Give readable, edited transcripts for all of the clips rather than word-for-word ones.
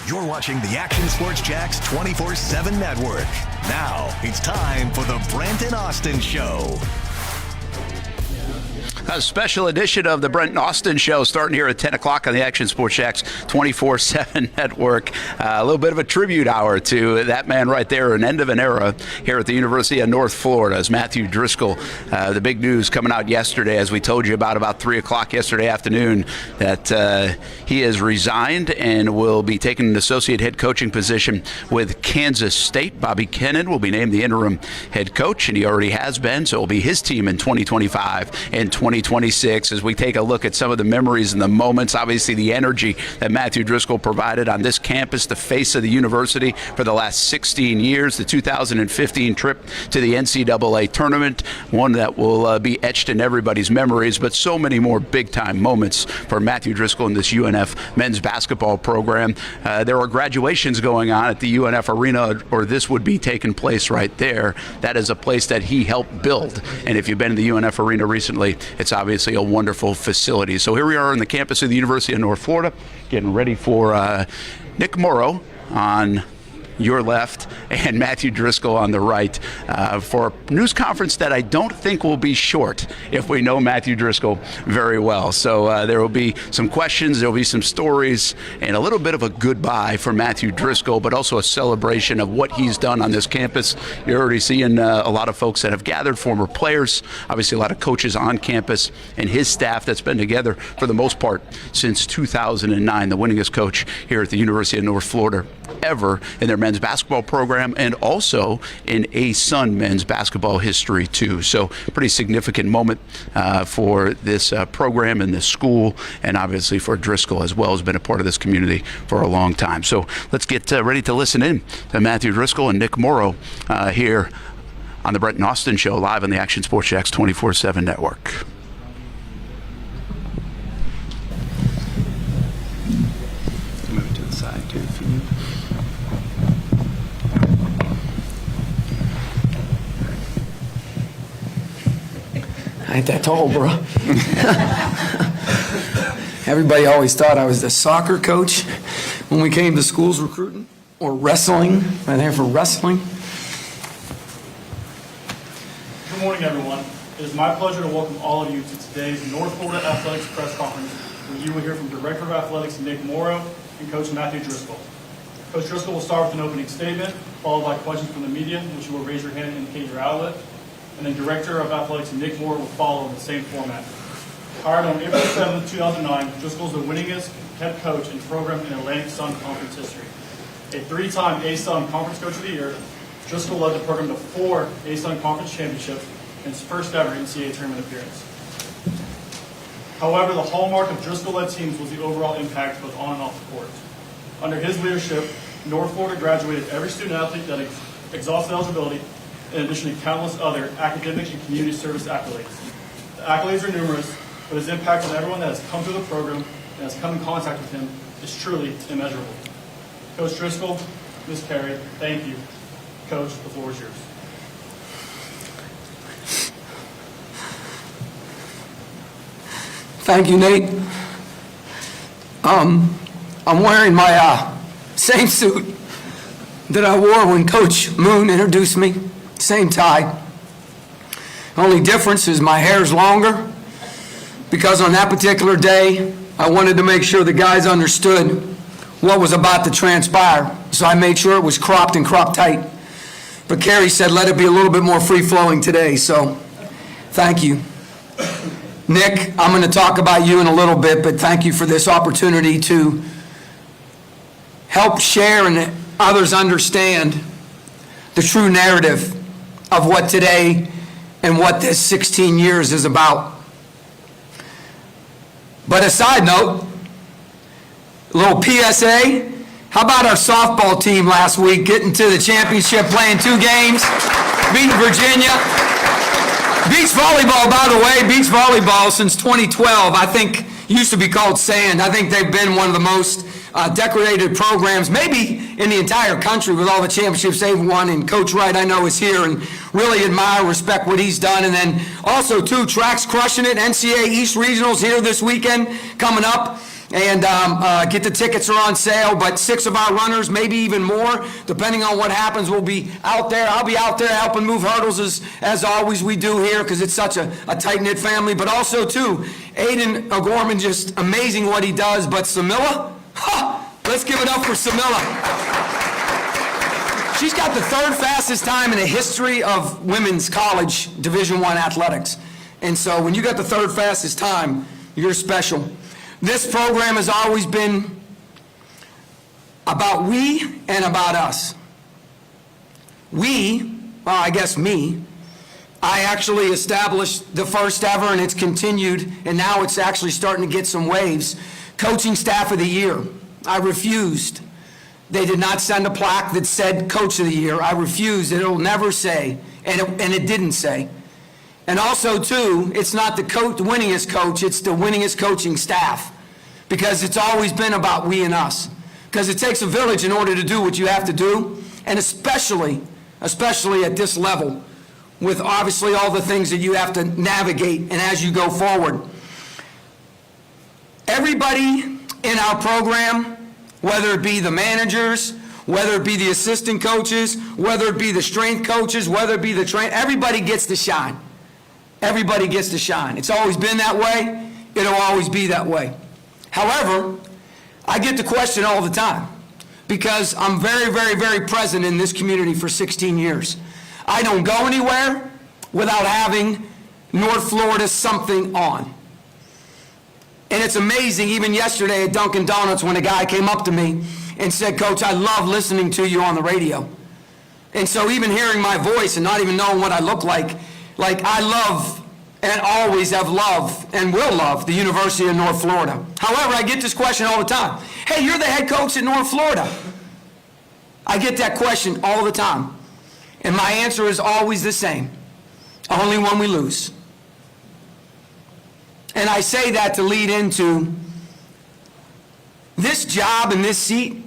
You're watching the Action Sports Jacks 24/7 network. Now it's time for the Brent and Austin Show. A special edition of the Brent and Austin Show starting here at 10 o'clock on the Action Sports Jacks 24/7 network. A little bit of a tribute hour to that man right there, an end of an era here at the University of North Florida as Matthew Driscoll. The big news coming out yesterday, as we told you about 3 o'clock yesterday afternoon, that he has resigned and will be taking an associate head coaching position with Kansas State. Bobby Kennan will be named the interim head coach, and he already has been, so it will be his team in 2025 and 2026 as we take a look at some of the memories and the moments. Obviously, the energy that Matthew Driscoll provided on this campus, the face of the university for the last 16 years, the 2015 trip to the NCAA tournament, one that will be etched in everybody's memories, but so many more big-time moments for Matthew Driscoll in this UNF men's basketball program. There are graduations going on at the UNF Arena, or this would be taking place right there. That is a place that he helped build, and if you've been in the UNF Arena recently, it's obviously a wonderful facility. So here we are on the campus of the University of North Florida, getting ready for Nick Morrow on your left and Matthew Driscoll on the right for a news conference that I don't think will be short if we know Matthew Driscoll very well. So there will be some questions, there will be some stories, and a little bit of a goodbye for Matthew Driscoll, but also a celebration of what he's done on this campus. You're already seeing a lot of folks that have gathered, former players, obviously a lot of coaches on campus, and his staff that's been together for the most part since 2009, the winningest coach here at the University of North Florida ever in their men's basketball program, and also in ASUN men's basketball history too. So pretty significant moment for this program and this school, and obviously for Driscoll as well, has been a part of this community for a long time. So let's get ready to listen in to Matthew Driscoll and Nick Morrow here on the Brent and Austin Show, live on the Action Sports Jacks 24/7 network. Move to the side too for you. I ain't that tall, bro. Everybody always thought I was the soccer coach when we came to schools recruiting, or wrestling. I'm there for wrestling. Good morning, everyone. It is my pleasure to welcome all of you to today's North Florida Athletics Press Conference, where you will hear from Director of Athletics Nick Morrow and Coach Matthew Driscoll. Coach Driscoll will start with an opening statement, followed by questions from the media, which you will raise your hand and indicate your outlet. And then Director of Athletics Nick Moore will follow in the same format. Hired on April 7, 2009, Driscoll is the winningest head coach in program in Atlantic Sun Conference history. A three-time ASUN Conference Coach of the Year, Driscoll led the program to 4 ASUN Conference championships and his first ever NCAA tournament appearance. However, the hallmark of Driscoll-led teams was the overall impact both on and off the court. Under his leadership, North Florida graduated every student-athlete that exhausted eligibility, in addition to countless other academic and community service accolades. The accolades are numerous, but his impact on everyone that has come through the program and has come in contact with him is truly immeasurable. Coach Driscoll, Ms. Carey, thank you. Coach, the floor is yours. Thank you, Nate. I'm wearing my same suit that I wore when Coach Moon introduced me. Same tie. Only difference is my hair's longer, because on that particular day, I wanted to make sure the guys understood what was about to transpire. So I made sure it was cropped and cropped tight. But Carrie said, let it be a little bit more free-flowing today, so thank you. Nick, I'm going to talk about you in a little bit, but thank you for this opportunity to help share and others understand the true narrative of what today and what this 16 years is about. But a side note, a little PSA, how about our softball team last week getting to the championship, playing 2 games, beating Virginia? Beach volleyball, by the way, beach volleyball since 2012, I think used to be called sand. I think they've been one of the most decorated programs, maybe in the entire country, with all the championships they've won. And Coach Wright, I know, is here, and really admire, respect what he's done. And then also, too, track's crushing it. NCAA East Regionals here this weekend coming up. And get the tickets are on sale, but 6 of our runners, maybe even more, depending on what happens, will be out there. I'll be out there helping move hurdles as always we do here, because it's such a tight-knit family. But also, too, Aiden O'Gorman, just amazing what he does. But Samilla, let's give it up for Samilla. She's got the 3rd fastest time in the history of women's college Division I athletics. And so when you got the 3rd fastest time, you're special. This program has always been about we and about us. We, well, I guess me, I actually established the first ever, and it's continued, and now it's actually starting to get some waves. Coaching Staff of the Year. I refused. They did not send a plaque that said Coach of the Year. I refused. It'll never say, and it didn't say. And also, too, it's not the winningest coach, it's the winningest coaching staff. Because it's always been about we and us. Because it takes a village in order to do what you have to do, and especially at this level, with obviously all the things that you have to navigate and as you go forward. Everybody in our program, whether it be the managers, whether it be the assistant coaches, whether it be the strength coaches, whether it be the everybody gets to shine. Everybody gets to shine. It's always been that way. It'll always be that way. However, I get the question all the time because I'm very, very, very present in this community for 16 years. I don't go anywhere without having North Florida something on. And it's amazing, even yesterday at Dunkin' Donuts when a guy came up to me and said, "Coach, I love listening to you on the radio." And so even hearing my voice and not even knowing what I look like I love and always have loved and will love the University of North Florida. However, I get this question all the time. "Hey, you're the head coach at North Florida." I get that question all the time. And my answer is always the same. Only when we lose. And I say that to lead into this job and this seat,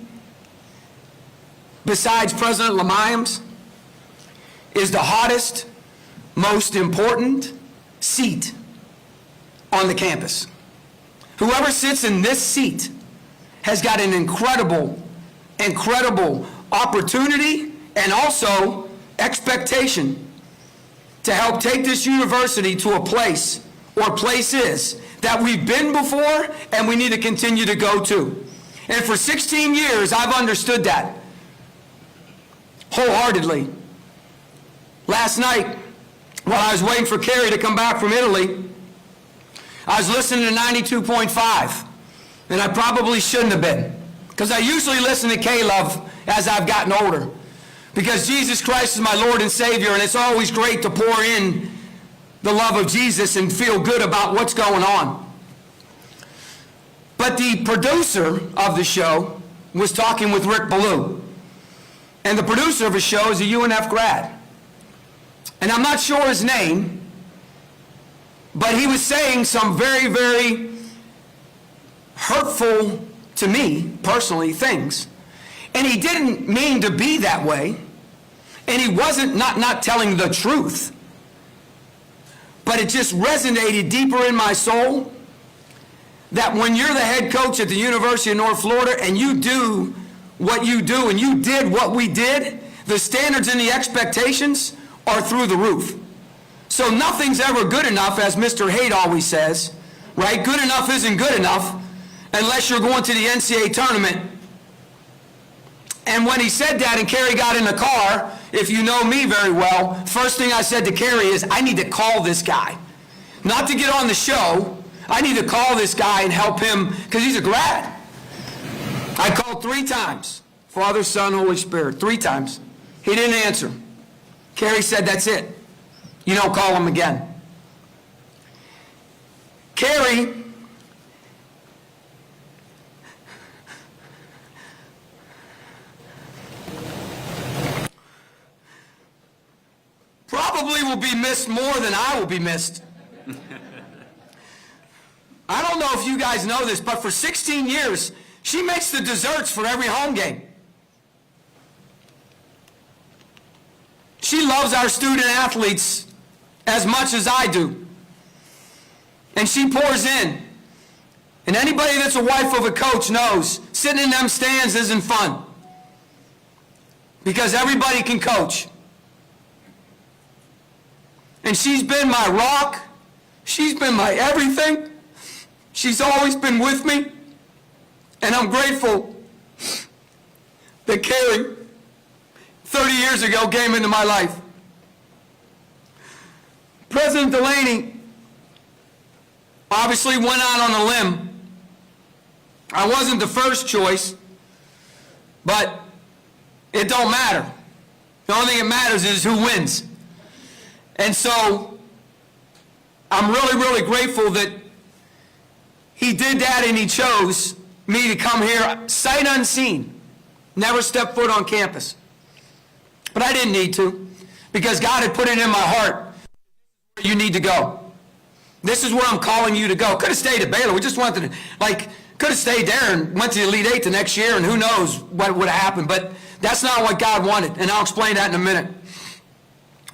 besides President Lamayam's, is the hottest, most important seat on the campus. Whoever sits in this seat has got an incredible opportunity and also expectation to help take this university to a place or places that we've been before and we need to continue to go to. And for 16 years, I've understood that wholeheartedly. Last night, while I was waiting for Carrie to come back from Italy, I was listening to 92.5, and I probably shouldn't have been, because I usually listen to K-Love as I've gotten older, because Jesus Christ is my Lord and Savior, and it's always great to pour in the love of Jesus and feel good about what's going on. But the producer of the show was talking with Rick Ballou, and the producer of the show is a UNF grad. And I'm not sure his name, but he was saying some very, very hurtful, to me personally, things. And he didn't mean to be that way, and he wasn't not telling the truth. But it just resonated deeper in my soul that when you're the head coach at the University of North Florida and you do what you do and you did what we did, the standards and the expectations are through the roof. So nothing's ever good enough, as Mr. Haight always says, right? Good enough isn't good enough unless you're going to the NCAA tournament. And when he said that and Carrie got in the car, if you know me very well, first thing I said to Carrie is, I need to call this guy. Not to get on the show, I need to call this guy and help him, because he's a grad. I called 3 times, Father, Son, Holy Spirit, 3 times. He didn't answer. Carrie said, that's it. You don't call him again. Carrie probably will be missed more than I will be missed. I don't know if you guys know this, but for 16 years, she makes the desserts for every home game. She loves our student athletes as much as I do. And she pours in And anybody that's a wife of a coach knows sitting in them stands isn't fun. Because everybody can coach. And she's been my rock. She's been my everything. She's always been with me. And I'm grateful that Carrie, 30 years ago, came into my life. President Delaney obviously went out on a limb. I wasn't the first choice, but it don't matter. The only thing that matters is who wins. And so I'm really, really grateful that he did that and he chose me to come here sight unseen, never step foot on campus. But I didn't need to, because God had put it in my heart. You need to go. This is where I'm calling you to go. Could have stayed at Baylor. We just wanted to, could have stayed there and went to the Elite Eight the next year, and who knows what would have happened. But that's not what God wanted, and I'll explain that in a minute.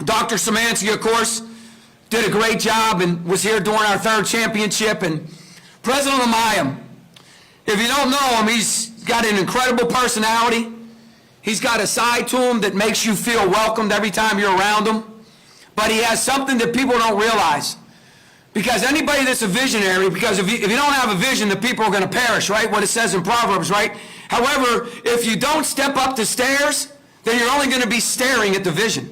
Dr. Szymanski, of course, did a great job and was here during our third championship. And President Amaya, if you don't know him, he's got an incredible personality. He's got a side to him that makes you feel welcomed every time you're around him. But he has something that people don't realize. Because anybody that's a visionary, because if you don't have a vision, the people are going to perish, right? What it says in Proverbs, right? However, if you don't step up the stairs, then you're only going to be staring at the vision.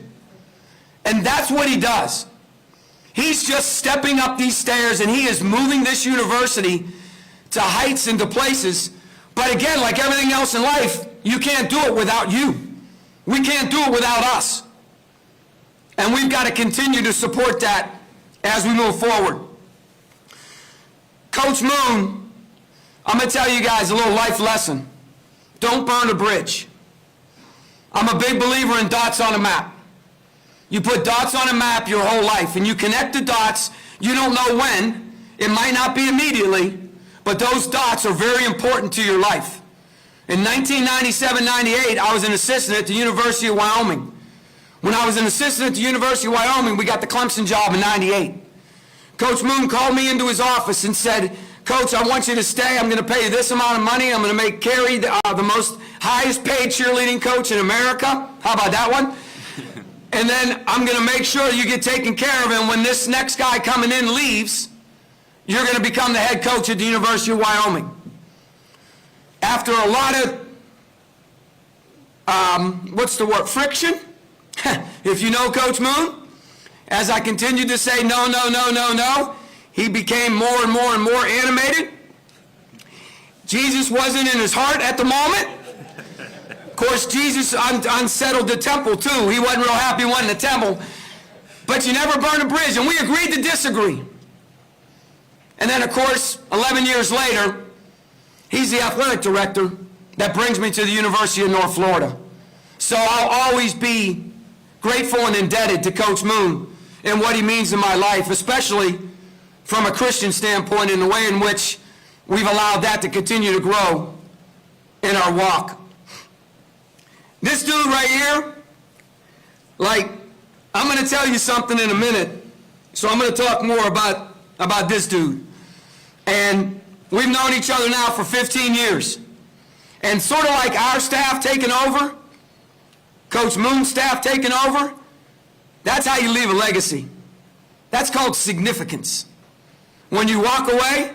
And that's what he does. He's just stepping up these stairs, and he is moving this university to heights and to places. But again, like everything else in life, you can't do it without you. We can't do it without us. And we've got to continue to support that as we move forward. Coach Moon, I'm going to tell you guys a little life lesson. Don't burn a bridge. I'm a big believer in dots on a map. You put dots on a map your whole life, and you connect the dots. You don't know when. It might not be immediately, but those dots are very important to your life. In 1997-98, I was an assistant at the University of Wyoming. When I was an assistant at the University of Wyoming, we got the Clemson job in 98. Coach Moon called me into his office and said, Coach, I want you to stay. I'm going to pay you this amount of money. I'm going to make Carrie the most highest paid cheerleading coach in America. How about that one? And then I'm going to make sure you get taken care of. And when this next guy coming in leaves, you're going to become the head coach at the University of Wyoming. After a lot of, friction, if you know Coach Moon, as I continued to say no, no, no, no, no, he became more and more and more animated. Jesus wasn't in his heart at the moment. Of course, Jesus unsettled the temple too. He wasn't real happy wanting the temple. But you never burn a bridge, and we agreed to disagree. And then, of course, 11 years later, he's the athletic director that brings me to the University of North Florida. So I'll always be grateful and indebted to Coach Moon and what he means in my life, especially from a Christian standpoint in the way in which we've allowed that to continue to grow in our walk. This dude right here, I'm going to tell you something in a minute, so I'm going to talk more about this dude. And we've known each other now for 15 years. And sort of like our staff taking over, Coach Moon's staff taking over, that's how you leave a legacy. That's called significance. When you walk away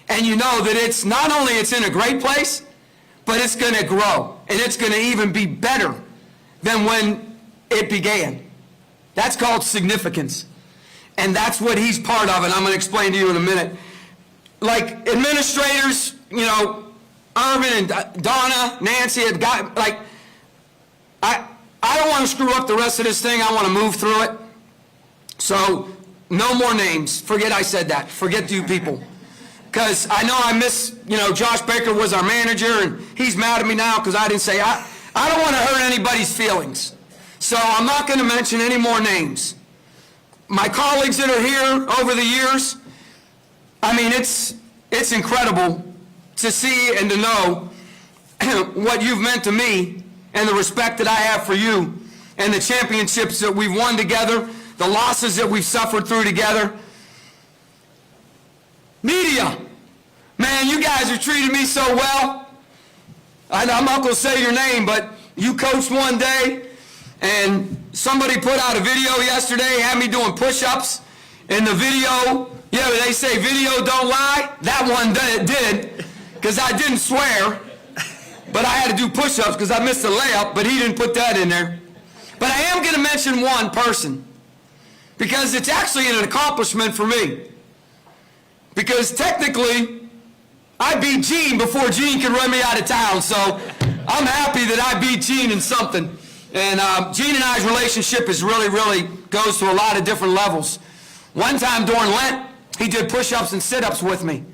and you know that it's not only it's in a great place, but it's going to grow, and it's going to even be better than when it began. That's called significance. And that's what he's part of, and I'm going to explain to you in a minute. Like administrators, Irvin and Donna, Nancy have got, I don't want to screw up the rest of this thing. I want to move through it. So no more names. Forget I said that. Forget you people. Because I know I miss, Josh Baker was our manager, and he's mad at me now because I didn't say, I don't want to hurt anybody's feelings. So I'm not going to mention any more names. My colleagues that are here over the years, it's incredible to see and to know what you've meant to me and the respect that I have for you and the championships that we've won together, the losses that we've suffered through together. Media, man, guys have treated me so well. I'm not going to say your name, but you coached one day, and somebody put out a video yesterday, had me doing push-ups. In the video, yeah, they say video don't lie. That one did, because I didn't swear, but I had to do push-ups because I missed a layup, but he didn't put that in there. But I am going to mention one person, because it's actually an accomplishment for me. Because technically, I beat Gene before Gene could run me out of town, so I'm happy that I beat Gene in something. And Gene and I's relationship is really goes to a lot of different levels. One time during Lent, he did push-ups and sit-ups with me.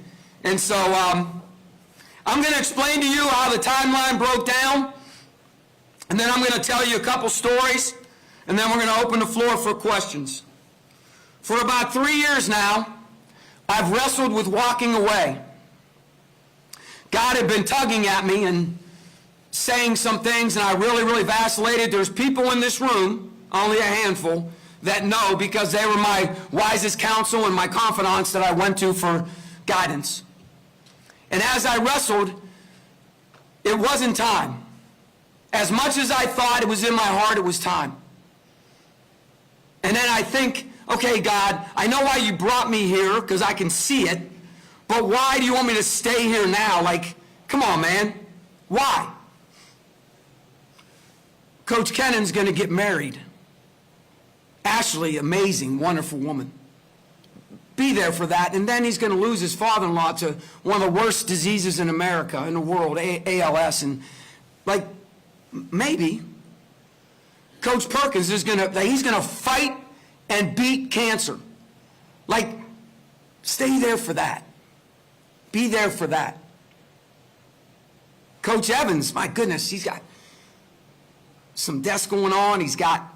And so I'm going to explain to you how the timeline broke down, and then I'm going to tell you a couple stories, and then we're going to open the floor for questions. For about 3 years now, I've wrestled with walking away. God had been tugging at me and saying some things, and I really vacillated. There's people in this room, only a handful, that know, because they were my wisest counsel and my confidants that I went to for guidance. And as I wrestled, it wasn't time. As much as I thought it was in my heart, it was time. And then I think, okay, God, I know why you brought me here, because I can see it, but why do you want me to stay here now? Like, come on, man. Why? Coach Kennon's going to get married. Ashley, amazing, wonderful woman. Be there for that. And then he's going to lose his father-in-law to one of the worst diseases in America, in the world, ALS. And, like, maybe Coach Perkins is going to fight and beat cancer. Like, stay there for that. Be there for that. Coach Evans, my goodness, he's got some deaths going on. He's got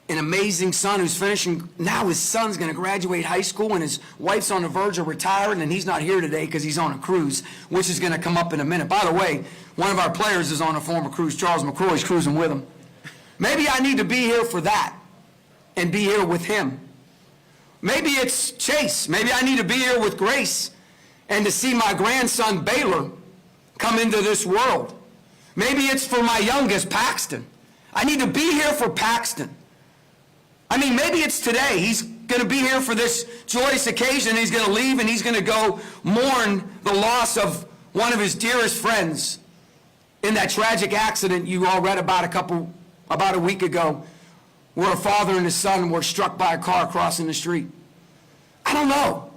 an amazing son who's finishing. Now his son's going to graduate high school, and his wife's on the verge of retiring, and he's not here today because he's on a cruise, which is going to come up in a minute. By the way, one of our players is on a former cruise. Charles McCrory's cruising with him. Maybe I need to be here for that and be here with him. Maybe it's Chase. Maybe I need to be here with Grace and to see my grandson Baylor come into this world. Maybe it's for my youngest, Paxton. I need to be here for Paxton. I mean, maybe it's today. He's going to be here for this joyous occasion. He's going to leave, and he's going to go mourn the loss of one of his dearest friends in that tragic accident you all read about about a week ago, where a father and his son were struck by a car crossing the street. I don't know.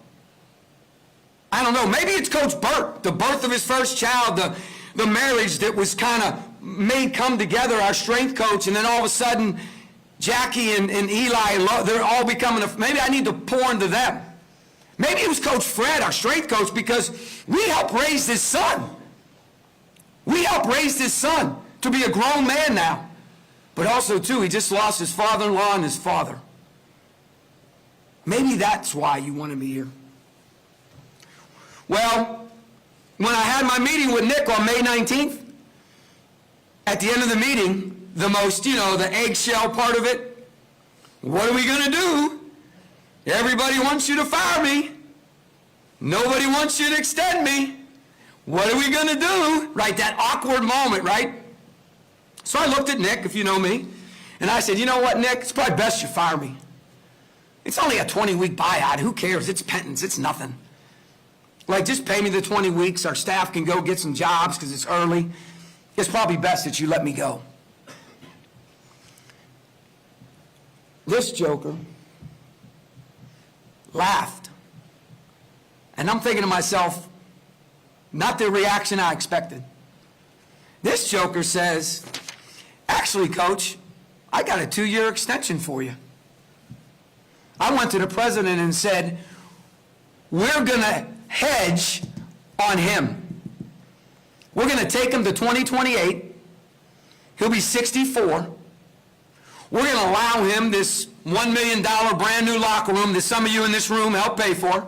Maybe it's Coach Burt, the birth of his first child, the marriage that was kind of made come together, our strength coach, and then all of a sudden, Jackie and Eli, they're all becoming, maybe I need to pour into them. Maybe it was Coach Fred, our strength coach, because we helped raise this son. We helped raise this son to be a grown man now. But also, too, he just lost his father-in-law and his father. Maybe that's why you wanted me here. Well, when I had my meeting with Nick on May 19th, at the end of the meeting, the most, the eggshell part of it, what are we going to do? Everybody wants you to fire me. Nobody wants you to extend me. What are we going to do? Right, that awkward moment, right? So I looked at Nick, if you know me, and I said, you know what, Nick, it's probably best you fire me. It's only a 20-week buyout. Who cares? It's penance. It's nothing. Like, just pay me the 20 weeks. Our staff can go get some jobs because it's early. It's probably best that you let me go. This joker laughed. And I'm thinking to myself, not the reaction I expected. This joker says, actually, Coach, I got a 2-year extension for you. I went to the president and said, we're going to hedge on him. We're going to take him to 2028. He'll be 64. We're going to allow him this $1 million brand new locker room that some of you in this room helped pay for.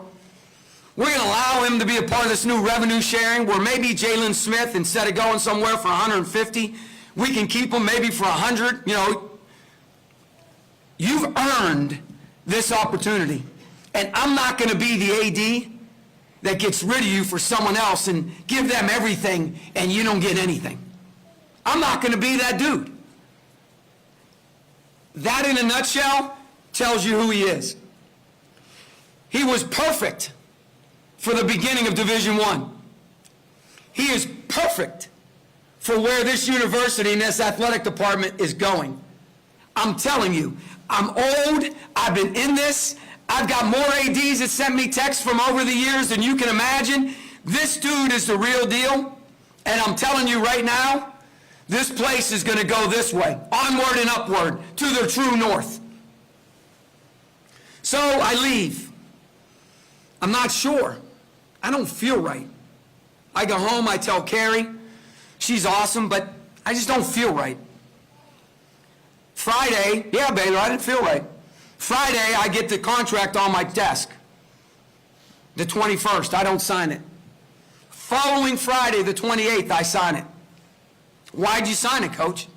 We're going to allow him to be a part of this new revenue sharing where maybe Jalen Smith, instead of going somewhere for 150, we can keep him maybe for 100. You've earned this opportunity. And I'm not going to be the AD, that gets rid of you for someone else and give them everything and you don't get anything. I'm not going to be that dude. That in a nutshell tells you who he is. He was perfect for the beginning of Division I. He is perfect for where this university and this athletic department is going. I'm telling you, I'm old, I've been in this, I've got more ADs that sent me texts from over the years than you can imagine. This dude is the real deal, and I'm telling you right now, this place is going to go this way, onward and upward, to the true north. So I leave. I'm not sure. I don't feel right. I go home, I tell Carrie, she's awesome, but I just don't feel right. Friday, yeah, Baylor, I didn't feel right. Friday, I get the contract on my desk. The 21st, I don't sign it. Following Friday, the 28th, I sign it. Why'd you sign it, Coach?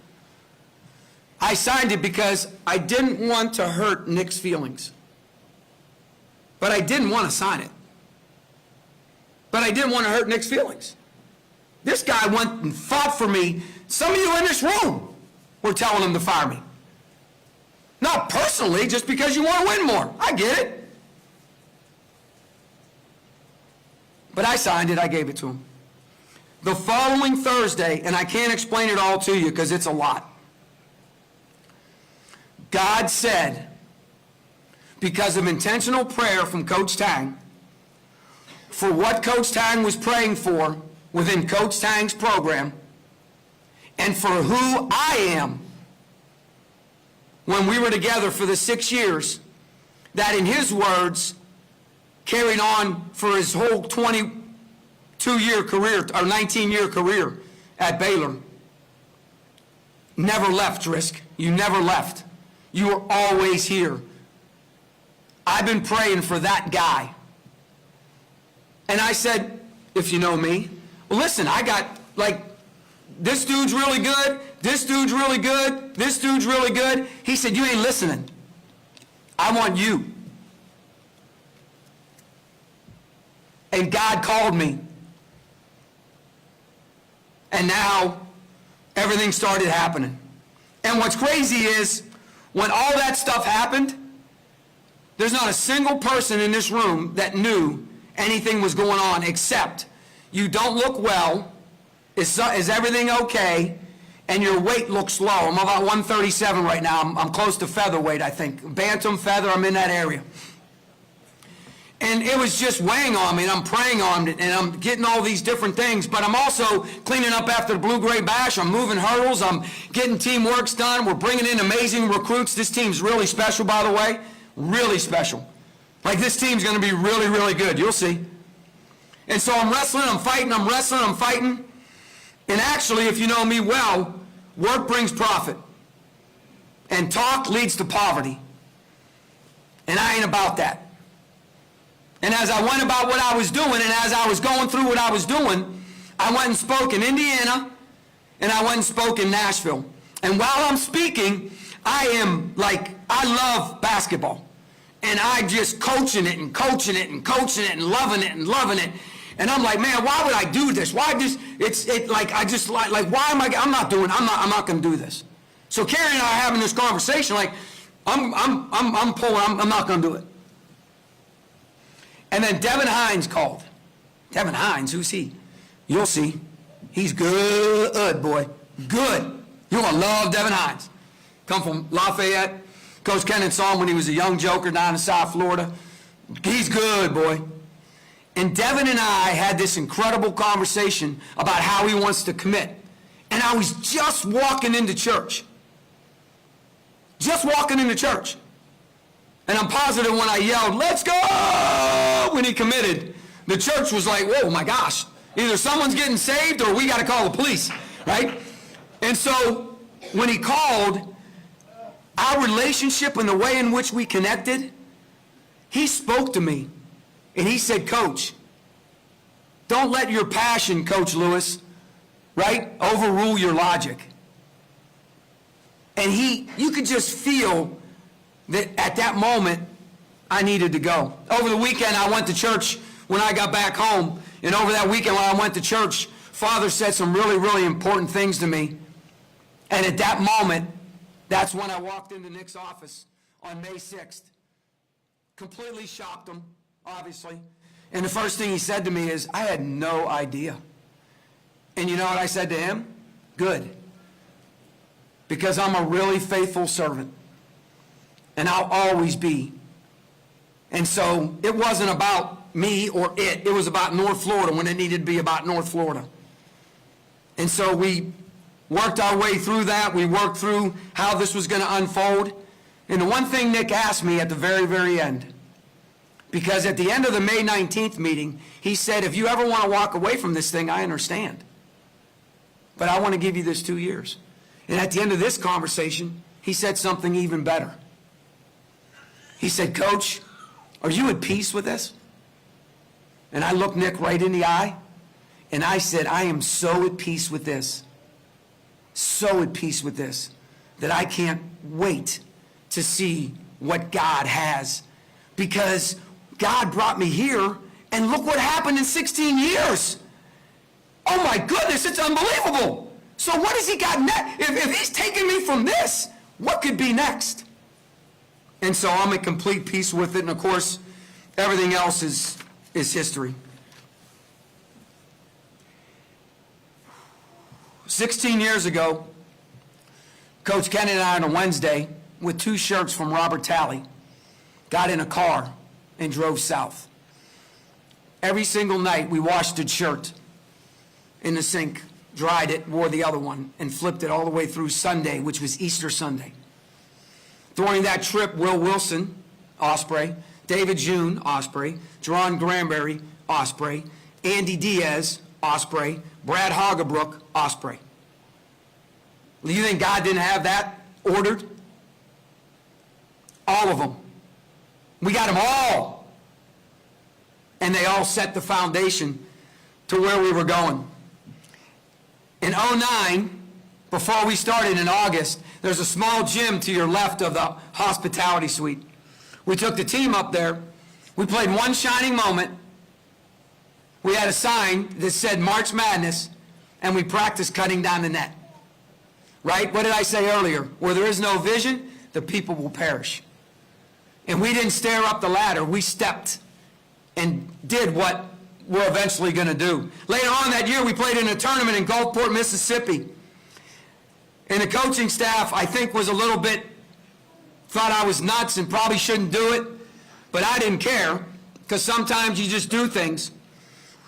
I signed it because I didn't want to hurt Nick's feelings. But I didn't want to sign it. But I didn't want to hurt Nick's feelings. This guy went and fought for me. Some of you in this room were telling him to fire me. Not personally, just because you want to win more. I get it. But I signed it, I gave it to him. The following Thursday, and I can't explain it all to you because it's a lot. God said, because of intentional prayer from Coach Tang, for what Coach Tang was praying for within Coach Tang's program, and for who I am when we were together for the 6 years, that in his words, carried on for his whole 22-year career, or 19-year career at Baylor. Never left, Drisk. You never left. You were always here. I've been praying for that guy. And I said, if you know me, well, listen, I got, like, this dude's really good, this dude's really good, this dude's really good. He said, you ain't listening. I want you. And God called me. And now, everything started happening. And what's crazy is, when all that stuff happened, there's not a single person in this room that knew anything was going on except you don't look well, is everything okay, and your weight looks low. I'm about 137 right now. I'm close to featherweight, I think. Bantam, feather, I'm in that area. And it was just weighing on me, and I'm praying on it, and I'm getting all these different things, but I'm also cleaning up after the Blue-Gray Bash. I'm moving hurdles. I'm getting teamworks done. We're bringing in amazing recruits. This team's really special, by the way. Really special. Like, this team's going to be really, really good. You'll see. And so I'm wrestling, I'm fighting, I'm wrestling, I'm fighting. And actually, if you know me well, work brings profit. And talk leads to poverty. And I ain't about that. And as I went about what I was doing, and as I was going through what I was doing, I went and spoke in Indiana, and I went and spoke in Nashville. And while I'm speaking, I am like, I love basketball. And I just coaching it and coaching it and coaching it and loving it and loving it. And I'm like, man, why would I do this? Why just, like, why am I'm not going to do this. So Carrie and I are having this conversation, like, I'm not going to do it. And then Devin Hines called. Devin Hines, who's he? You'll see. He's good, boy. Good. You're going to love Devin Hines. Come from Lafayette. Coach Kennan saw him when he was a young joker down in South Florida. He's good, boy. And Devin and I had this incredible conversation about how he wants to commit. And I was just walking into church. Just walking into church. And I'm positive when I yelled, let's go, when he committed, the church was like, whoa, my gosh. Either someone's getting saved or we got to call the police, right? And so when he called, our relationship and the way in which we connected, he spoke to me. And he said, Coach, don't let your passion, Coach Lewis, right, overrule your logic. And you could just feel that at that moment, I needed to go. Over the weekend, I went to church when I got back home, and over that weekend while I went to church, Father said some really, really important things to me. And at that moment, that's when I walked into Nick's office on May 6th. Completely shocked him, obviously. And the first thing he said to me is, I had no idea. And you know what I said to him? Good. Because I'm a really faithful servant. And I'll always be. And so it wasn't about me or it. It was about North Florida when it needed to be about North Florida. And so we worked our way through that. We worked through how this was going to unfold. And the one thing Nick asked me at the very, very end, because at the end of the May 19th meeting, he said, if you ever want to walk away from this thing, I understand. But I want to give you this 2 years. And at the end of this conversation, he said something even better. He said, Coach, are you at peace with this? And I looked Nick right in the eye, and I said, I am so at peace with this, so at peace with this, that I can't wait to see what God has. Because God brought me here, and look what happened in 16 years. Oh my goodness, it's unbelievable. So what has he got next? If he's taking me from this, what could be next? And so I'm at complete peace with it, and of course, everything else is history. 16 years ago, Coach Kenny and I on a Wednesday, with 2 shirts from Robert Talley, got in a car and drove south. Every single night we washed a shirt in the sink, dried it, wore the other one, and flipped it all the way through Sunday, which was Easter Sunday. During that trip, Will Wilson, Osprey, David June, Osprey, Jerron Granberry, Osprey, Andy Diaz, Osprey, Brad Hagebrook, Osprey. Do you think God didn't have that ordered? All of them. We got them all. And they all set the foundation to where we were going. In 2009, before we started in August, there's a small gym to your left of the hospitality suite. We took the team up there. We played one shining moment. We had a sign that said March Madness, and we practiced cutting down the net. Right? What did I say earlier? Where there is no vision, the people will perish. And we didn't stare up the ladder. We stepped and did what we're eventually going to do. Later on that year, we played in a tournament in Gulfport, Mississippi. And the coaching staff, I think, was a little bit, thought I was nuts and probably shouldn't do it. But I didn't care, because sometimes you just do things.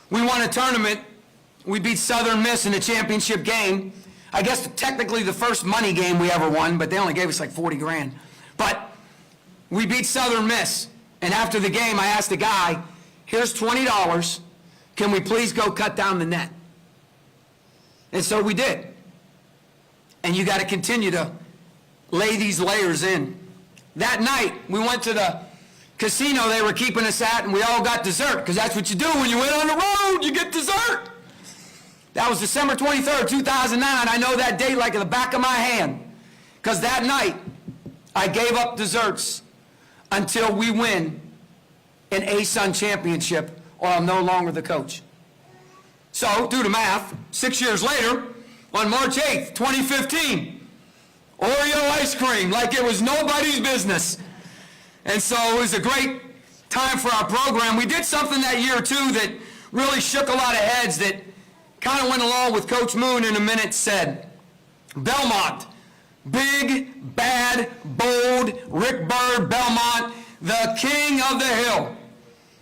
We won a tournament. We beat Southern Miss in the championship game. I guess technically the first money game we ever won, but they only gave us like 40 grand. But we beat Southern Miss. And after the game, I asked the guy, here's $20. Can we please go cut down the net? And so we did. And you got to continue to lay these layers in. That night, we went to the casino they were keeping us at, and we all got dessert, because that's what you do when you went on the road, you get dessert. That was December 23rd, 2009. I know that date like in the back of my hand, because that night, I gave up desserts until we win an ASUN championship, or I'm no longer the coach. So, do the math. 6 years later, on March 8th, 2015, Oreo ice cream like it was nobody's business. And so it was a great time for our program. We did something that year, too, that really shook a lot of heads, that kind of went along with Coach Moon in a minute said. Belmont, big, bad, bold, Rick Byrd, Belmont, the king of the hill.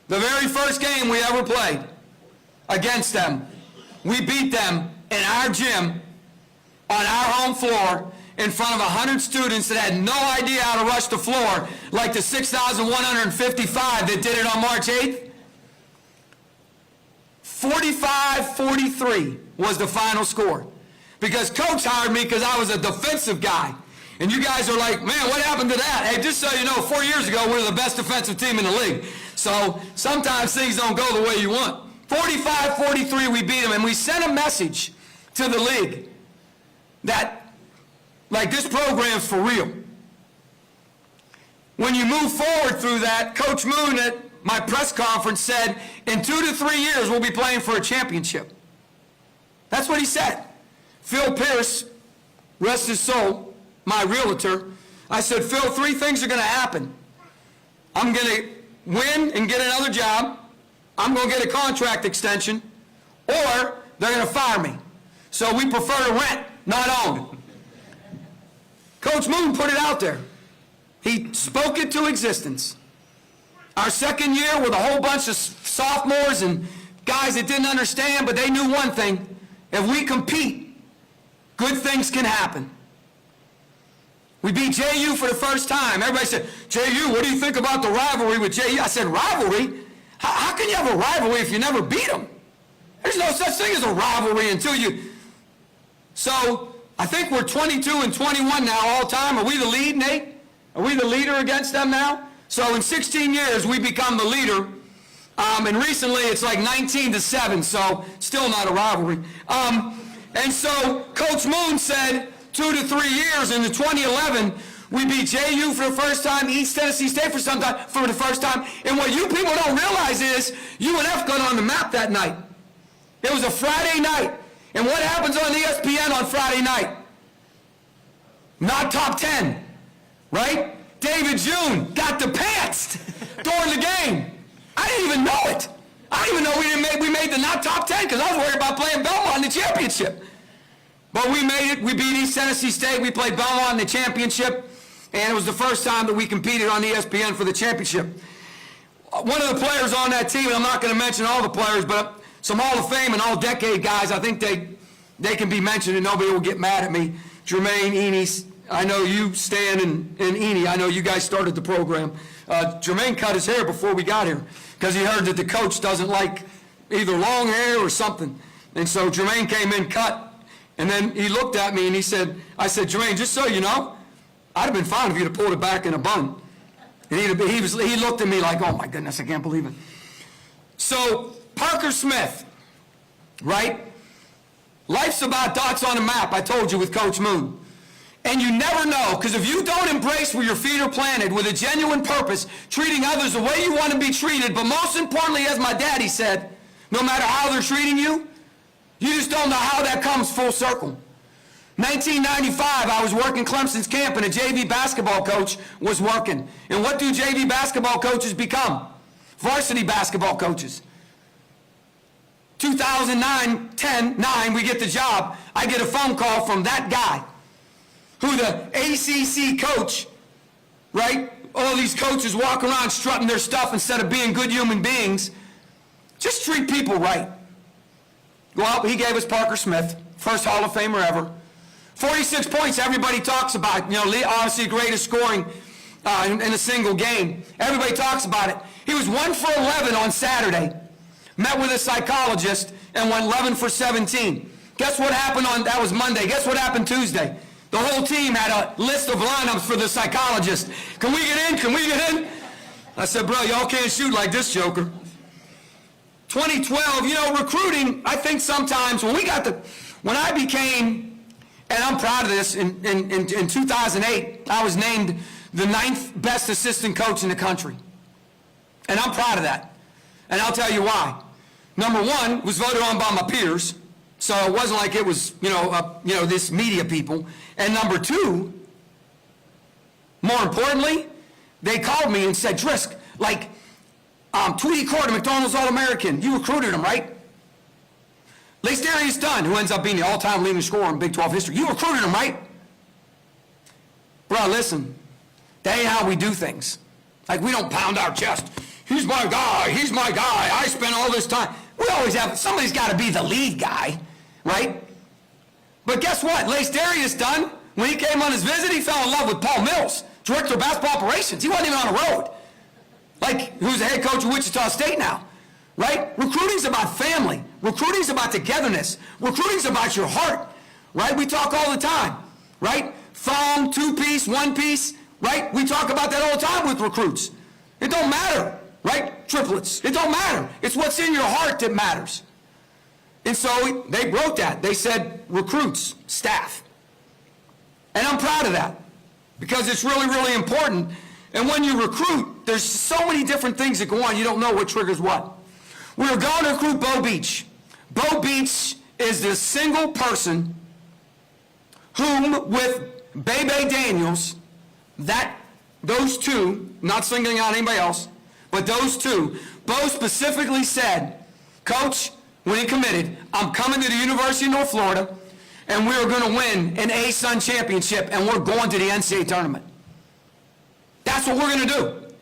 The very first game we ever played against them, we beat them in our gym on our home floor in front of 100 students that had no idea how to rush the floor like the 6,155 that did it on March 8th. 45-43 was the final score. Because Coach hired me because I was a defensive guy. And you guys are like, man, what happened to that? Hey, just so you know, 4 years ago, we were the best defensive team in the league. So sometimes things don't go the way you want. 45-43, we beat them. And we sent a message to the league that, like, this program's for real. When you move forward through that, Coach Moon at my press conference said, in 2 to 3 years, we'll be playing for a championship. That's what he said. Phil Pierce, rest his soul, my realtor, I said, Phil, 3 things are going to happen. I'm going to win and get another job. I'm going to get a contract extension, or they're going to fire me. So we prefer to rent, not own. Coach Moon put it out there. He spoke it to existence. Our second year with a whole bunch of sophomores and guys that didn't understand, but they knew one thing. If we compete, good things can happen. We beat JU for the first time. Everybody said, JU, what do you think about the rivalry with JU? I said, rivalry? How can you have a rivalry if you never beat them? There's no such thing as a rivalry until you... So, I think we're 22 and 21 now all time. Are we the lead, Nate? Are we the leader against them now? So in 16 years, we become the leader. And recently, it's like 19-7, so still not a rivalry. And so Coach Moon said 2 to 3 years. In the 2011, we beat JU for the first time, East Tennessee State for the first time. And what you people don't realize is UNF got on the map that night. It was a Friday night. And what happens on ESPN on Friday night? Not top 10, right? David June got the pants during the game. I didn't even know it. I didn't even know we made the not top 10 because I was worried about playing Belmont in the championship. But we made it. We beat East Tennessee State. We played Belmont in the championship. And it was the first time that we competed on ESPN for the championship. One of the players on that team, and I'm not going to mention all the players, but some Hall of Fame and all-decade guys, I think they can be mentioned and nobody will get mad at me. Jermaine, Eney, I know you, Stan, and Eney, I know you guys started the program. Jermaine cut his hair before we got here because he heard that the coach doesn't like either long hair or something. And so Jermaine came in, cut, and then he looked at me and he said, I said, Jermaine, just so you know, I'd have been fine if you'd have pulled it back in a bun. And he looked at me like, oh my goodness, I can't believe it. So Parker Smith, right? Life's about dots on a map, I told you, with Coach Moon. And you never know, because if you don't embrace where your feet are planted with a genuine purpose, treating others the way you want to be treated, but most importantly, as my daddy said, no matter how they're treating you, you just don't know how that comes full circle. 1995, I was working Clemson's camp, and a JV basketball coach was working. And what do JV basketball coaches become? Varsity basketball coaches. 2009, 10, 9, we get the job. I get a phone call from that guy, who the ACC coach, right? All these coaches walk around strutting their stuff instead of being good human beings. Just treat people right. Well, he gave us Parker Smith, first Hall of Famer ever. 46 points everybody talks about, you know, obviously greatest scoring in a single game. Everybody talks about it. He was 1 for 11 on Saturday. Met with a psychologist and went 11 for 17. Guess what happened that was Monday. Guess what happened Tuesday? The whole team had a list of lineups for the psychologist. Can we get in? Can we get in? I said, bro, y'all can't shoot like this joker. 2012, you know, recruiting, I think sometimes when I became, and I'm proud of this, in 2008, I was named the 9th best assistant coach in the country. And I'm proud of that. And I'll tell you why. Number one, was voted on by my peers, so it wasn't like it was, this media people. And number two, more importantly, they called me and said, Drisk, Tweety Court, a McDonald's All-American, you recruited him, right? Darius Dunn, who ends up being the all-time leading scorer in Big 12 history, you recruited him, right? Bro, listen, that ain't how we do things. Like, we don't pound our chest. He's my guy, I spent all this time. We always have, somebody's got to be the lead guy, right? But guess what? Darius Dunn, when he came on his visit, he fell in love with Paul Mills, director of basketball operations. He wasn't even on the road. Who's the head coach of Wichita State now, right? Recruiting's about family. Recruiting's about togetherness. Recruiting's about your heart, right? We talk all the time, right? Thong, 2-piece, 1-piece, right? We talk about that all the time with recruits. It don't matter, right? Triplets. It don't matter. It's what's in your heart that matters. And so they wrote that. They said recruits, staff. And I'm proud of that because it's really, really important. And when you recruit, there's so many different things that go on, you don't know what triggers what. We were going to recruit Bo Beach. Bo Beach is the single person whom, with Bebe Daniels, those two, not singling out anybody else, but those two, Bo specifically said, Coach, when he committed, I'm coming to the University of North Florida, and we're going to win an A-Sun championship, and we're going to the NCAA tournament. That's what we're going to do.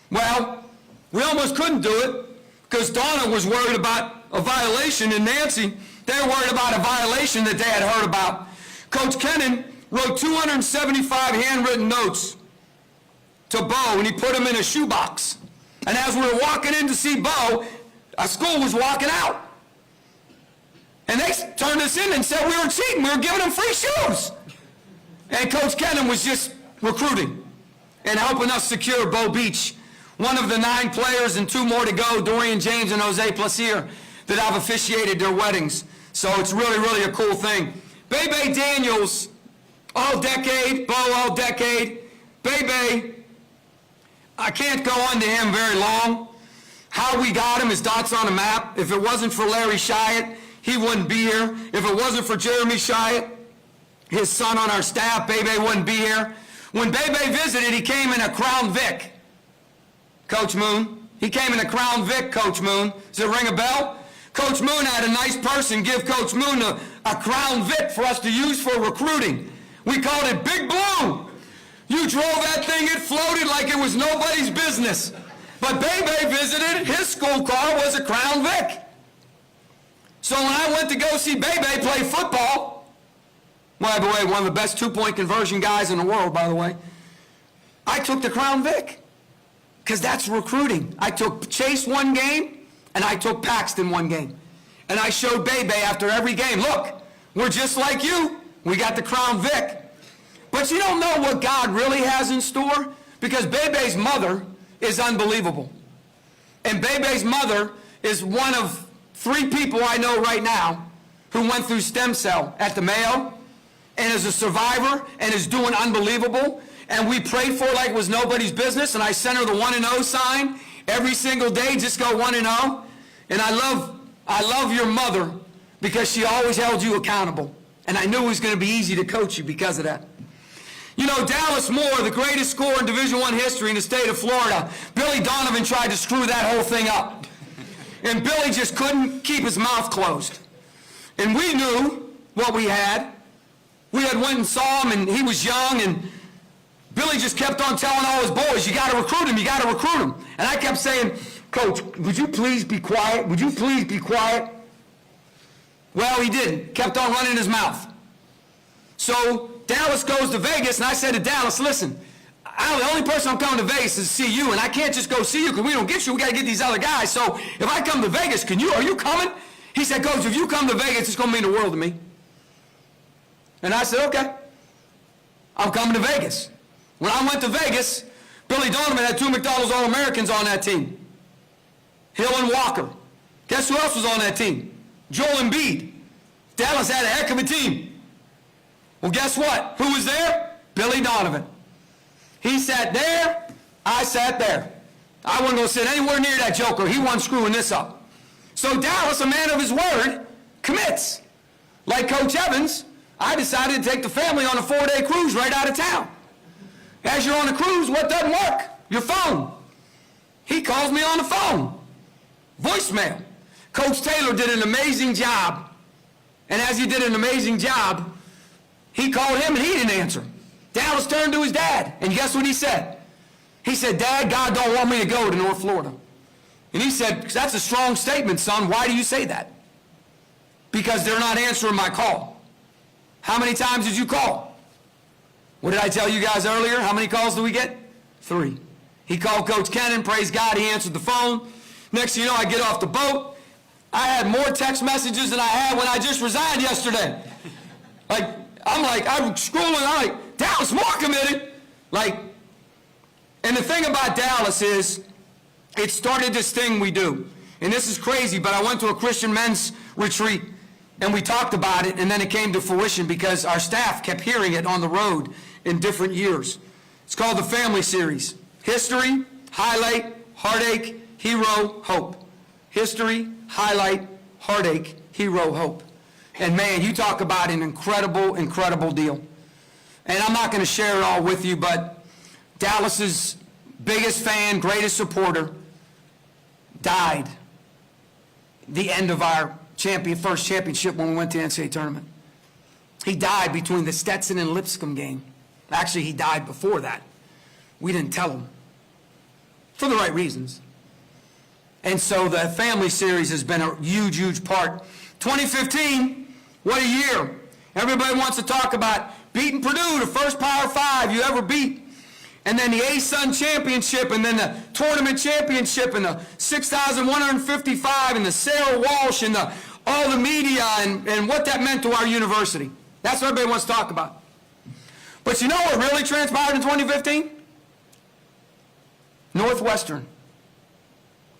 Well, we almost couldn't do it because Donna was worried about a violation, and Nancy, they were worried about a violation that they had heard about. Coach Kennan wrote 275 handwritten notes to Bo, and he put them in a shoebox. And as we were walking in to see Bo, our school was walking out. And they turned us in and said we were cheating. We were giving them free shoes. And Coach Kennan was just recruiting and helping us secure Bo Beach, one of the 9 players and 2 more to go, Dorian James and Jose Placier, that have officiated their weddings. So it's really, really a cool thing. Bebe Daniels, all decade, Bo all decade. Bebe, I can't go on to him very long. How we got him is dots on a map. If it wasn't for Larry Shyatt, he wouldn't be here. If it wasn't for Jeremy Shyatt, his son on our staff, Bebe wouldn't be here. When Bebe visited, he came in a Crown Vic, Coach Moon. He came in a Crown Vic, Coach Moon. Does it ring a bell? Coach Moon had a nice person give Coach Moon a Crown Vic for us to use for recruiting. We called it Big Blue. You drove that thing, it floated like it was nobody's business. But Bebe visited, his school car was a Crown Vic. So when I went to go see Bebe play football, by the way, one of the best 2-point conversion guys in the world, by the way, I took the Crown Vic, because that's recruiting. I took Chase one game, and I took Paxton one game. And I showed Bebe after every game, look, we're just like you. We got the Crown Vic. But you don't know what God really has in store, because Bebe's mother is unbelievable. And Bebe's mother is one of 3 people I know right now who went through stem cell at the Mayo and is a survivor and is doing unbelievable. And we prayed for her like it was nobody's business, and I sent her the 1-0 sign every single day, just go 1-0. And I love your mother because she always held you accountable. And I knew it was going to be easy to coach you because of that. You know, Dallas Moore, the greatest scorer in Division I history in the state of Florida, Billy Donovan tried to screw that whole thing up. And Billy just couldn't keep his mouth closed. And we knew what we had. We had went and saw him, and he was young, and Billy just kept on telling all his boys, you got to recruit him, you got to recruit him. And I kept saying, Coach, would you please be quiet? Would you please be quiet? Well, he didn't. Kept on running his mouth. So Dallas goes to Vegas, and I said to Dallas, listen, the only person I'm coming to Vegas is to see you, and I can't just go see you because we don't get you. We got to get these other guys. So if I come to Vegas, are you coming? He said, Coach, if you come to Vegas, it's going to mean the world to me. And I said, okay, I'm coming to Vegas. When I went to Vegas, Billy Donovan had 2 McDonald's All-Americans on that team. Hill and Walker. Guess who else was on that team? Joel Embiid. Dallas had a heck of a team. Well, guess what? Who was there? Billy Donovan. He sat there, I sat there. I wasn't going to sit anywhere near that joker. He wasn't screwing this up. So Dallas, a man of his word, commits. Like Coach Evans, I decided to take the family on a 4-day cruise right out of town. As you're on a cruise, what doesn't work? Your phone. He calls me on the phone. Voicemail. Coach Taylor did an amazing job. And as he did an amazing job, he called him and he didn't answer. Dallas turned to his dad, and guess what he said? He said, Dad, God don't want me to go to North Florida. And he said, that's a strong statement, son. Why do you say that? Because they're not answering my call. How many times did you call? What did I tell you guys earlier? How many calls did we get? 3. He called Coach Kennan. Praise God, he answered the phone. Next thing you know, I get off the boat. I had more text messages than I had when I just resigned yesterday. I'm scrolling, I'm like, Dallas Moore committed. And the thing about Dallas is, it started this thing we do. And this is crazy, but I went to a Christian men's retreat, and we talked about it, and then it came to fruition because our staff kept hearing it on the road in different years. It's called the Family Series. History, highlight, heartache, hero, hope. History, highlight, heartache, hero, hope. And man, you talk about an incredible, incredible deal. And I'm not going to share it all with you, but Dallas's biggest fan, greatest supporter, died the end of our first championship when we went to the NCAA tournament. He died between the Stetson and Lipscomb game. Actually, he died before that. We didn't tell him for the right reasons. And so the family series has been a huge, huge part. 2015, what a year. Everybody wants to talk about beating Purdue, the first Power 5 you ever beat. And then the A-Sun Championship, and then the Tournament Championship, and the 6,155, and the Sarah Walsh, and all the media, and what that meant to our university. That's what everybody wants to talk about. But you know what really transpired in 2015? Northwestern.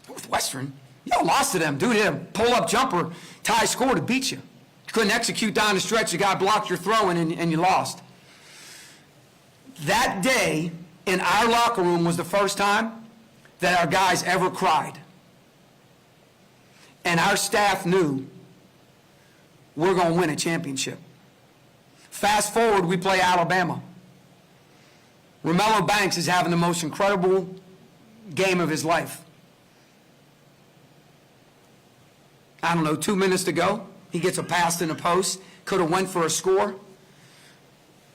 Northwestern? Y'all lost to them. Dude hit a pull-up jumper, tie score to beat you. You couldn't execute down the stretch. The guy blocked your throwing, and you lost. That day in our locker room was the first time that our guys ever cried. And our staff knew we're going to win a championship. Fast forward, we play Alabama. Romello Banks is having the most incredible game of his life. I don't know, 2 minutes to go. He gets a pass in the post. Could have went for a score.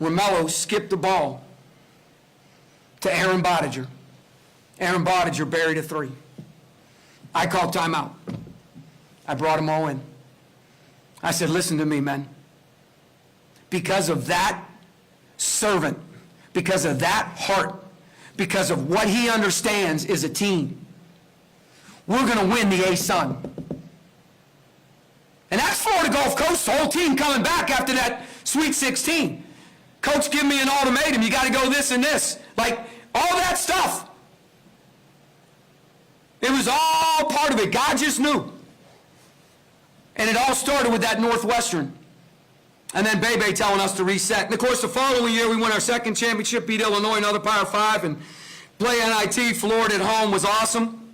Romello skipped the ball to Aaron Bottiger. Aaron Bottiger buried a 3. I called timeout. I brought them all in. I said, listen to me, men. Because of that servant, because of that heart, because of what he understands is a team, we're going to win the A-Sun. And that's Florida Gulf Coast, the whole team coming back after that Sweet 16. Coach, give me an ultimatum. You got to go this and this. Like, all that stuff. It was all part of it. God just knew. And it all started with that Northwestern. And then Bebe telling us to reset. And, of course, the following year, we won our second championship, beat Illinois, another Power 5, and play NIT. Florida at home was awesome.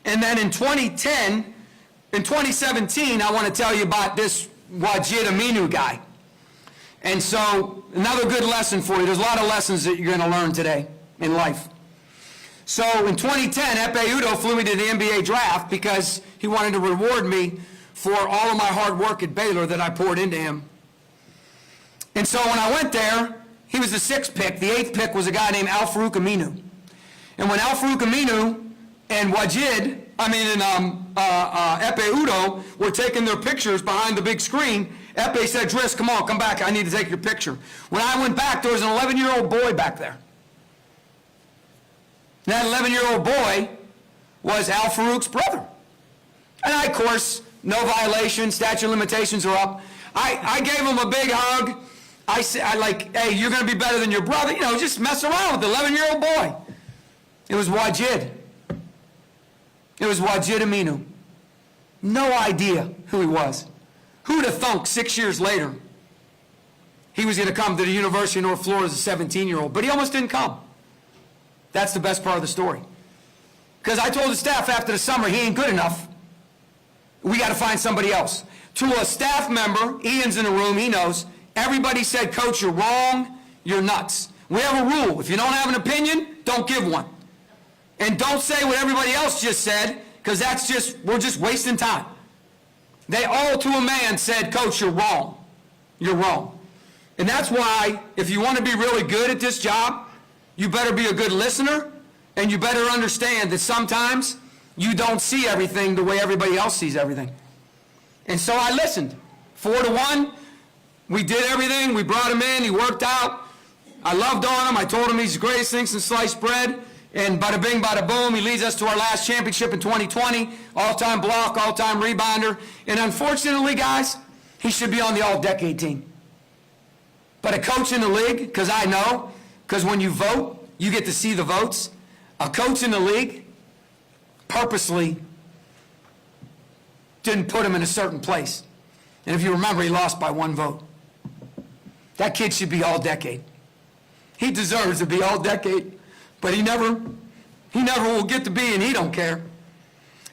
And then in 2017, I want to tell you about this Wajid Aminu guy. And so, another good lesson for you. There's a lot of lessons that you're going to learn today in life. So, in 2010, Epe Udo flew me to the NBA draft because he wanted to reward me for all of my hard work at Baylor that I poured into him. And so, when I went there, he was the 6th pick. The 8th pick was a guy named Al-Farouq Aminu. And when Al-Farouq Aminu and Epe Udo were taking their pictures behind the big screen, Epe said, Driss, come back, I need to take your picture. When I went back, there was an 11-year-old boy back there. And that 11-year-old boy was Al-Farouq's brother. And I, of course, no violation, statute of limitations are up. I gave him a big hug. I said, hey, you're going to be better than your brother. You know, just mess around with the 11-year-old boy. It was Wajid. It was Wajid Aminu. No idea who he was. Who'd have thunk 6 years later he was going to come to the University of North Florida as a 17-year-old, but he almost didn't come. That's the best part of the story. Because I told the staff after the summer, he ain't good enough. We got to find somebody else. To a staff member, Ian's in the room, he knows, everybody said, Coach, you're wrong, you're nuts. We have a rule. If you don't have an opinion, don't give one. And don't say what everybody else just said, because we're just wasting time. They all to a man said, Coach, you're wrong. You're wrong. And that's why, if you want to be really good at this job, you better be a good listener, and you better understand that sometimes you don't see everything the way everybody else sees everything. And so I listened. 4-1, we did everything. We brought him in. He worked out. I loved on him. I told him he's the greatest thing since sliced bread. And bada bing, bada boom, he leads us to our last championship in 2020. All-time block, all-time rebounder. And unfortunately, guys, he should be on the all-decade team. But a coach in the league, because I know, because when you vote, you get to see the votes. A coach in the league purposely didn't put him in a certain place. And if you remember, he lost by 1 vote. That kid should be all-decade. He deserves to be all-decade. But he never He never will get to be, and he don't care.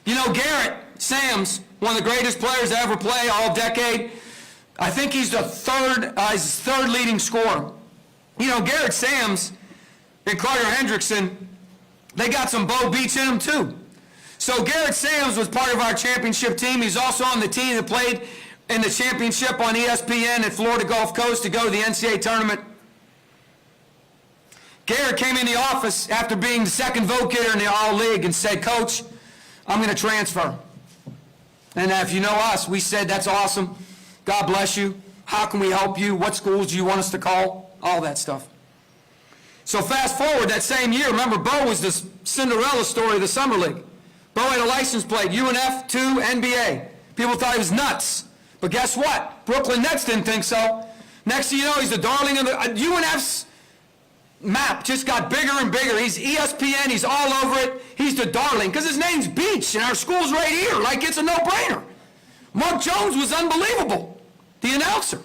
You know, Garrett Sams, one of the greatest players to ever play all decade. I think he's the third leading scorer. You know, Garrett Sams and Carter Hendrickson, they got some Bo Beach in them too. So Garrett Sams was part of our championship team. He's also on the team that played in the championship on ESPN at Florida Gulf Coast to go to the NCAA tournament. Garrett came in the office after being the second vote getter in the All-League and said, Coach, I'm going to transfer. And if you know us, we said, that's awesome. God bless you. How can we help you? What schools do you want us to call? All that stuff. So fast forward that same year, remember, Bo was the Cinderella story of the Summer League. Bo had a license plate, UNF to NBA. People thought he was nuts. But guess what? Brooklyn Nets didn't think so. Next thing you know, he's the darling of the... UNF's map just got bigger and bigger. He's ESPN, he's all over it. He's the darling, because his name's Beach, and our school's right here. Like, it's a no-brainer. Mark Jones was unbelievable, the announcer.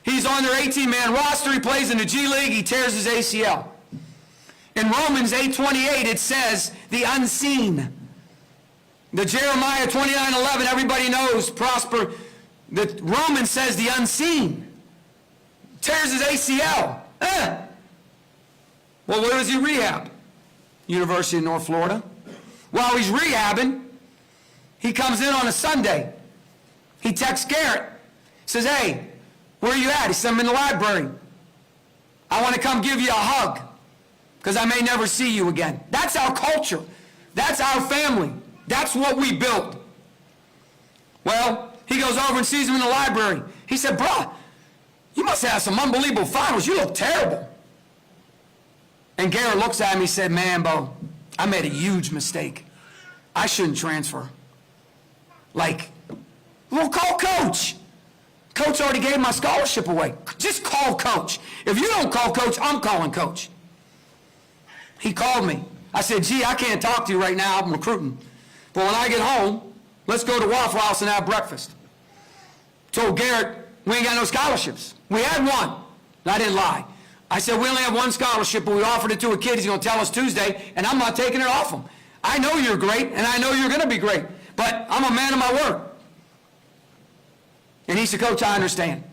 He's on their 18-man roster. He plays in the G League. He tears his ACL. In Romans 8:28, it says, the unseen. The Jeremiah 29:11, everybody knows, prosper. The Romans says the unseen. Tears his ACL. Well, where does he rehab? University of North Florida. While he's rehabbing, he comes in on a Sunday. He texts Garrett. Says, hey, where are you at? He said, I'm in the library. I want to come give you a hug because I may never see you again. That's our culture. That's our family. That's what we built. Well, he goes over and sees him in the library. He said, bruh, you must have some unbelievable finals. You look terrible. And Garrett looks at him. He said, man, Bo, I made a huge mistake. I shouldn't transfer. Like, well, call Coach. Coach already gave my scholarship away. Just call Coach. If you don't call Coach, I'm calling Coach. He called me. I said, gee, I can't talk to you right now. I'm recruiting. But when I get home, let's go to Waffle House and have breakfast. Told Garrett, we ain't got no scholarships. We had one. And I didn't lie. I said, we only have one scholarship, but we offered it to a kid. He's going to tell us Tuesday, and I'm not taking it off him. I know you're great, and I know you're going to be great, but I'm a man of my word. And he said, Coach, I understand.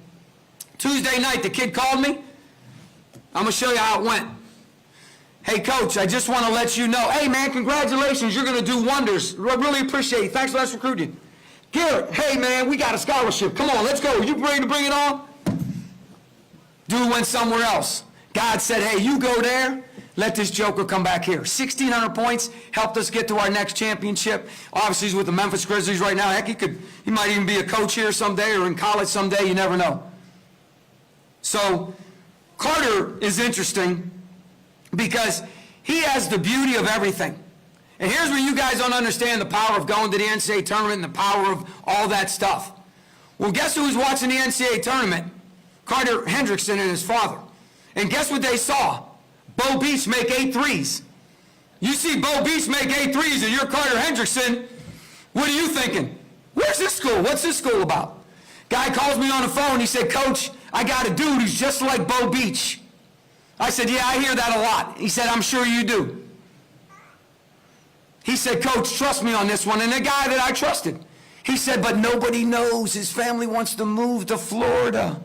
Tuesday night, the kid called me. I'm going to show you how it went. Hey, Coach, I just want to let you know. Hey, man, congratulations. You're going to do wonders. I really appreciate it. Thanks for us recruiting. Garrett, hey, man, we got a scholarship. Come on, let's go. You ready to bring it on? Dude went somewhere else. God said, hey, you go there. Let this joker come back here. 1,600 points, helped us get to our next championship. Obviously, he's with the Memphis Grizzlies right now. Heck, he might even be a coach here someday or in college someday. You never know. So Carter is interesting because he has the beauty of everything. And here's where you guys don't understand the power of going to the NCAA tournament and the power of all that stuff. Well, guess who's watching the NCAA tournament? Carter Hendrickson and his father. And guess what they saw? Bo Beach make 8 threes. You see Bo Beach make 8 threes and you're Carter Hendrickson, what are you thinking? Where's this school? What's this school about? Guy calls me on the phone. He said, Coach, I got a dude who's just like Bo Beach. I said, yeah, I hear that a lot. He said, I'm sure you do. He said, Coach, trust me on this one. And the guy that I trusted, he said, but nobody knows. His family wants to move to Florida.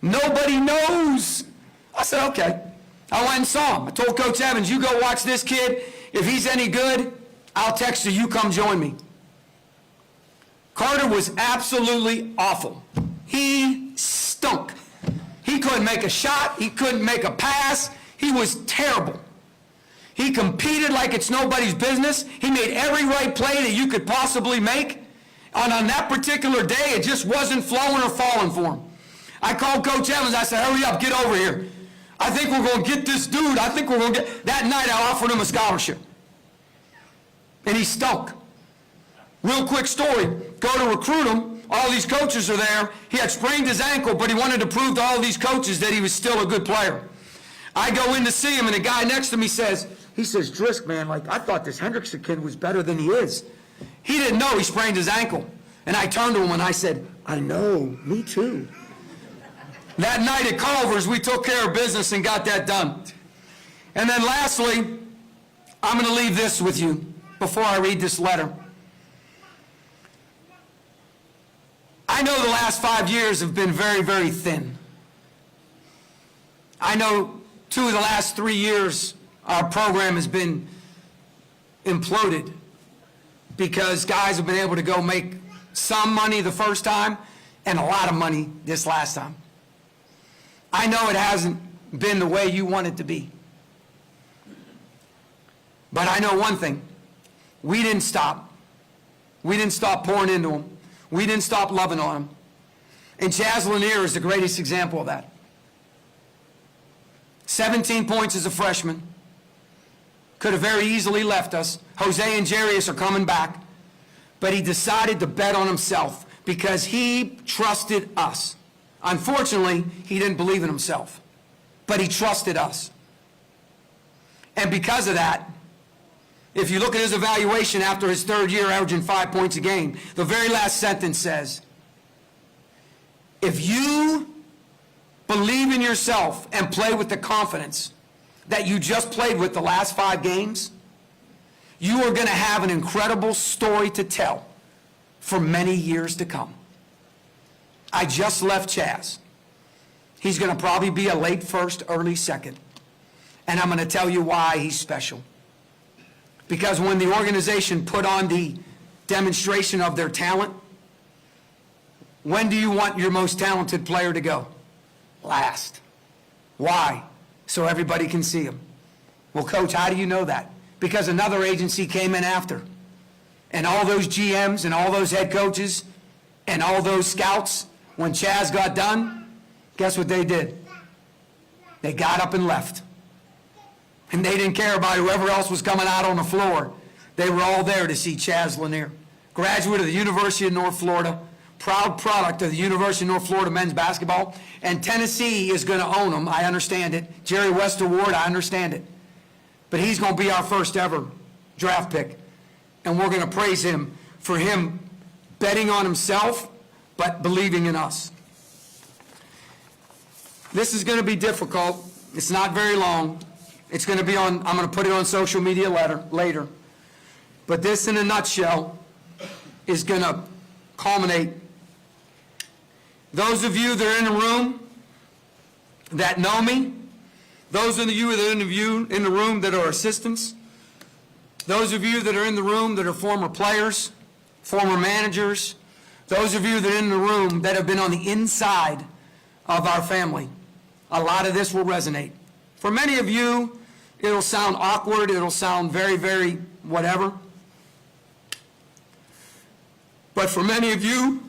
Nobody knows. I said, okay. I went and saw him. I told Coach Evans, you go watch this kid. If he's any good, I'll text you. You come join me. Carter was absolutely awful. He stunk. He couldn't make a shot. He couldn't make a pass. He was terrible. He competed like it's nobody's business. He made every right play that you could possibly make. And on that particular day, it just wasn't flowing or falling for him. I called Coach Evans. I said, hurry up, get over here. I think we're going to get this dude. I think we're going to get... That night, I offered him a scholarship. And he stunk. Real quick story. Go to recruit him. All these coaches are there. He had sprained his ankle, but he wanted to prove to all these coaches that he was still a good player. I go in to see him, and the guy next to me says, Drisk, man, like, I thought this Hendrickson kid was better than he is. He didn't know he sprained his ankle. And I turned to him and I said, I know, me too. That night at Culver's, we took care of business and got that done. And then lastly, I'm going to leave this with you before I read this letter. I know the last 5 years have been very, very thin. I know 2 of the last 3 years our program has been imploded because guys have been able to go make some money the first time and a lot of money this last time. I know it hasn't been the way you want it to be. But I know one thing. We didn't stop. We didn't stop pouring into them. We didn't stop loving on them. And Chaz Lanier is the greatest example of that. 17 points as a freshman. Could have very easily left us. Jose and Jarius are coming back. But he decided to bet on himself because he trusted us. Unfortunately, he didn't believe in himself. But he trusted us. And because of that, if you look at his evaluation after his 3rd year averaging 5 points a game, the very last sentence says, if you believe in yourself and play with the confidence that you just played with the last 5 games, you are going to have an incredible story to tell for many years to come. I just left Chaz. He's going to probably be a late first, early second. And I'm going to tell you why he's special. Because when the organization put on the demonstration of their talent, when do you want your most talented player to go? Last. Why? So everybody can see him. Well, Coach, how do you know that? Because another agency came in after. And all those GMs and all those head coaches and all those scouts, when Chaz got done, guess what they did? They got up and left. And they didn't care about whoever else was coming out on the floor. They were all there to see Chaz Lanier. Graduate of the University of North Florida, proud product of the University of North Florida men's basketball, and Tennessee is going to own him. I understand it. Jerry West Award, I understand it. But he's going to be our first ever draft pick. And we're going to praise him for him betting on himself, but believing in us. This is going to be difficult. It's not very long. It's going to be on, I'm going to put it on social media later. But this, in a nutshell, is going to culminate. Those of you that are in the room that know me, those of you that are in the room that are assistants, those of you that are in the room that are former players, former managers, those of you that are in the room that have been on the inside of our family, a lot of this will resonate. For many of you, it'll sound awkward, it'll sound very, very whatever. But for many of you,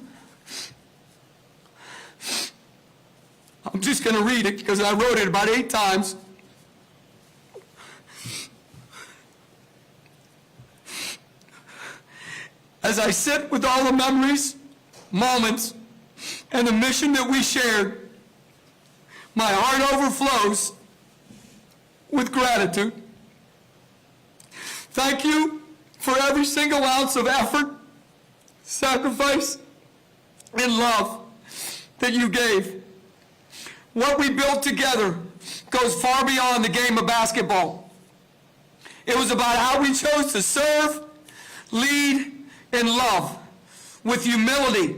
I'm just going to read it because I wrote it about 8 times. As I sit with all the memories, moments, and the mission that we shared, my heart overflows with gratitude. Thank you for every single ounce of effort, sacrifice, and love that you gave. What we built together goes far beyond the game of basketball. It was about how we chose to serve, lead, and love with humility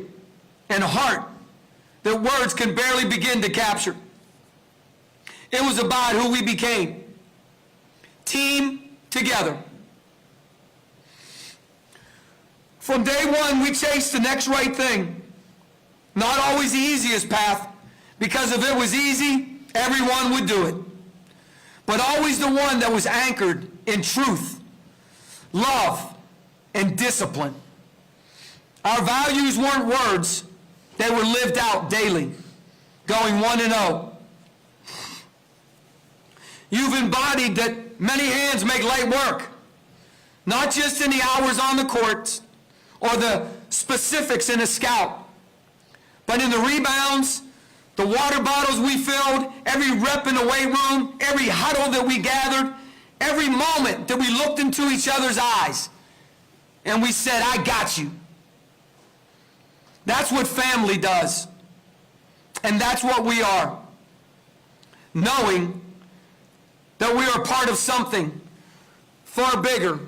and heart that words can barely begin to capture. It was about who we became. Team together. From day one, we chased the next right thing. Not always the easiest path, because if it was easy, everyone would do it. But always the one that was anchored in truth, love, and discipline. Our values weren't words, they were lived out daily, going 1-0. You've embodied that many hands make light work, not just in the hours on the court or the specifics in a scout, but in the rebounds, the water bottles we filled, every rep in the weight room, every huddle that we gathered, every moment that we looked into each other's eyes and we said, I got you. That's what family does. And that's what we are. Knowing that we are part of something far bigger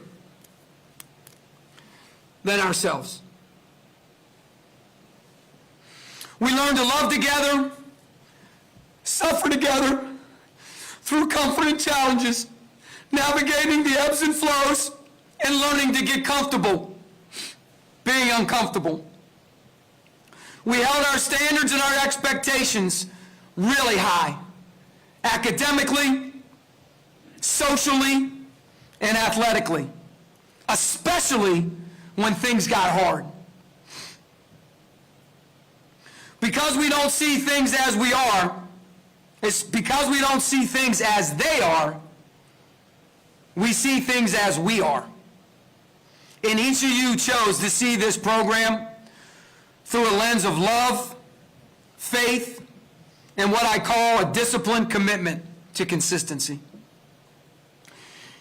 than ourselves. We learn to love together, suffer together through comfort and challenges, navigating the ebbs and flows, and learning to get comfortable being uncomfortable. We held our standards and our expectations really high, academically, socially, and athletically, especially when things got hard. Because we don't see things as we are, it's because we don't see things as they are, we see things as we are. And each of you chose to see this program through a lens of love, faith, and what I call a disciplined commitment to consistency.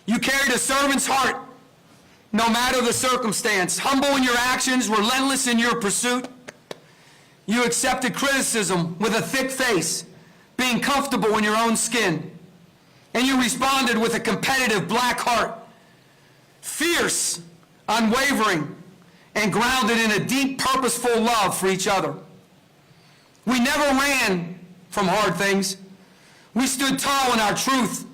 You carried a servant's heart, no matter the circumstance, humble in your actions, relentless in your pursuit. You accepted criticism with a thick face, being comfortable in your own skin. And you responded with a competitive black heart, fierce, unwavering, and grounded in a deep, purposeful love for each other. We never ran from hard things. We stood tall in our truth,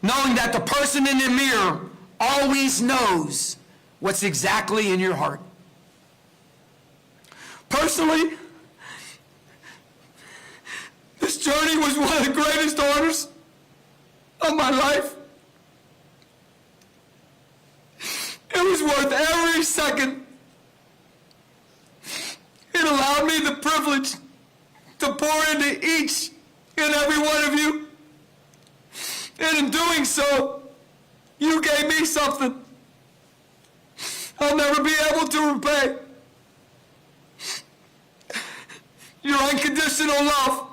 knowing that the person in the mirror always knows what's exactly in your heart. Personally, this journey was one of the greatest honors of my life. It was worth every second. It allowed me the privilege to pour into each and every one of you. And in doing so, you gave me something I'll never be able to repay. Your unconditional love.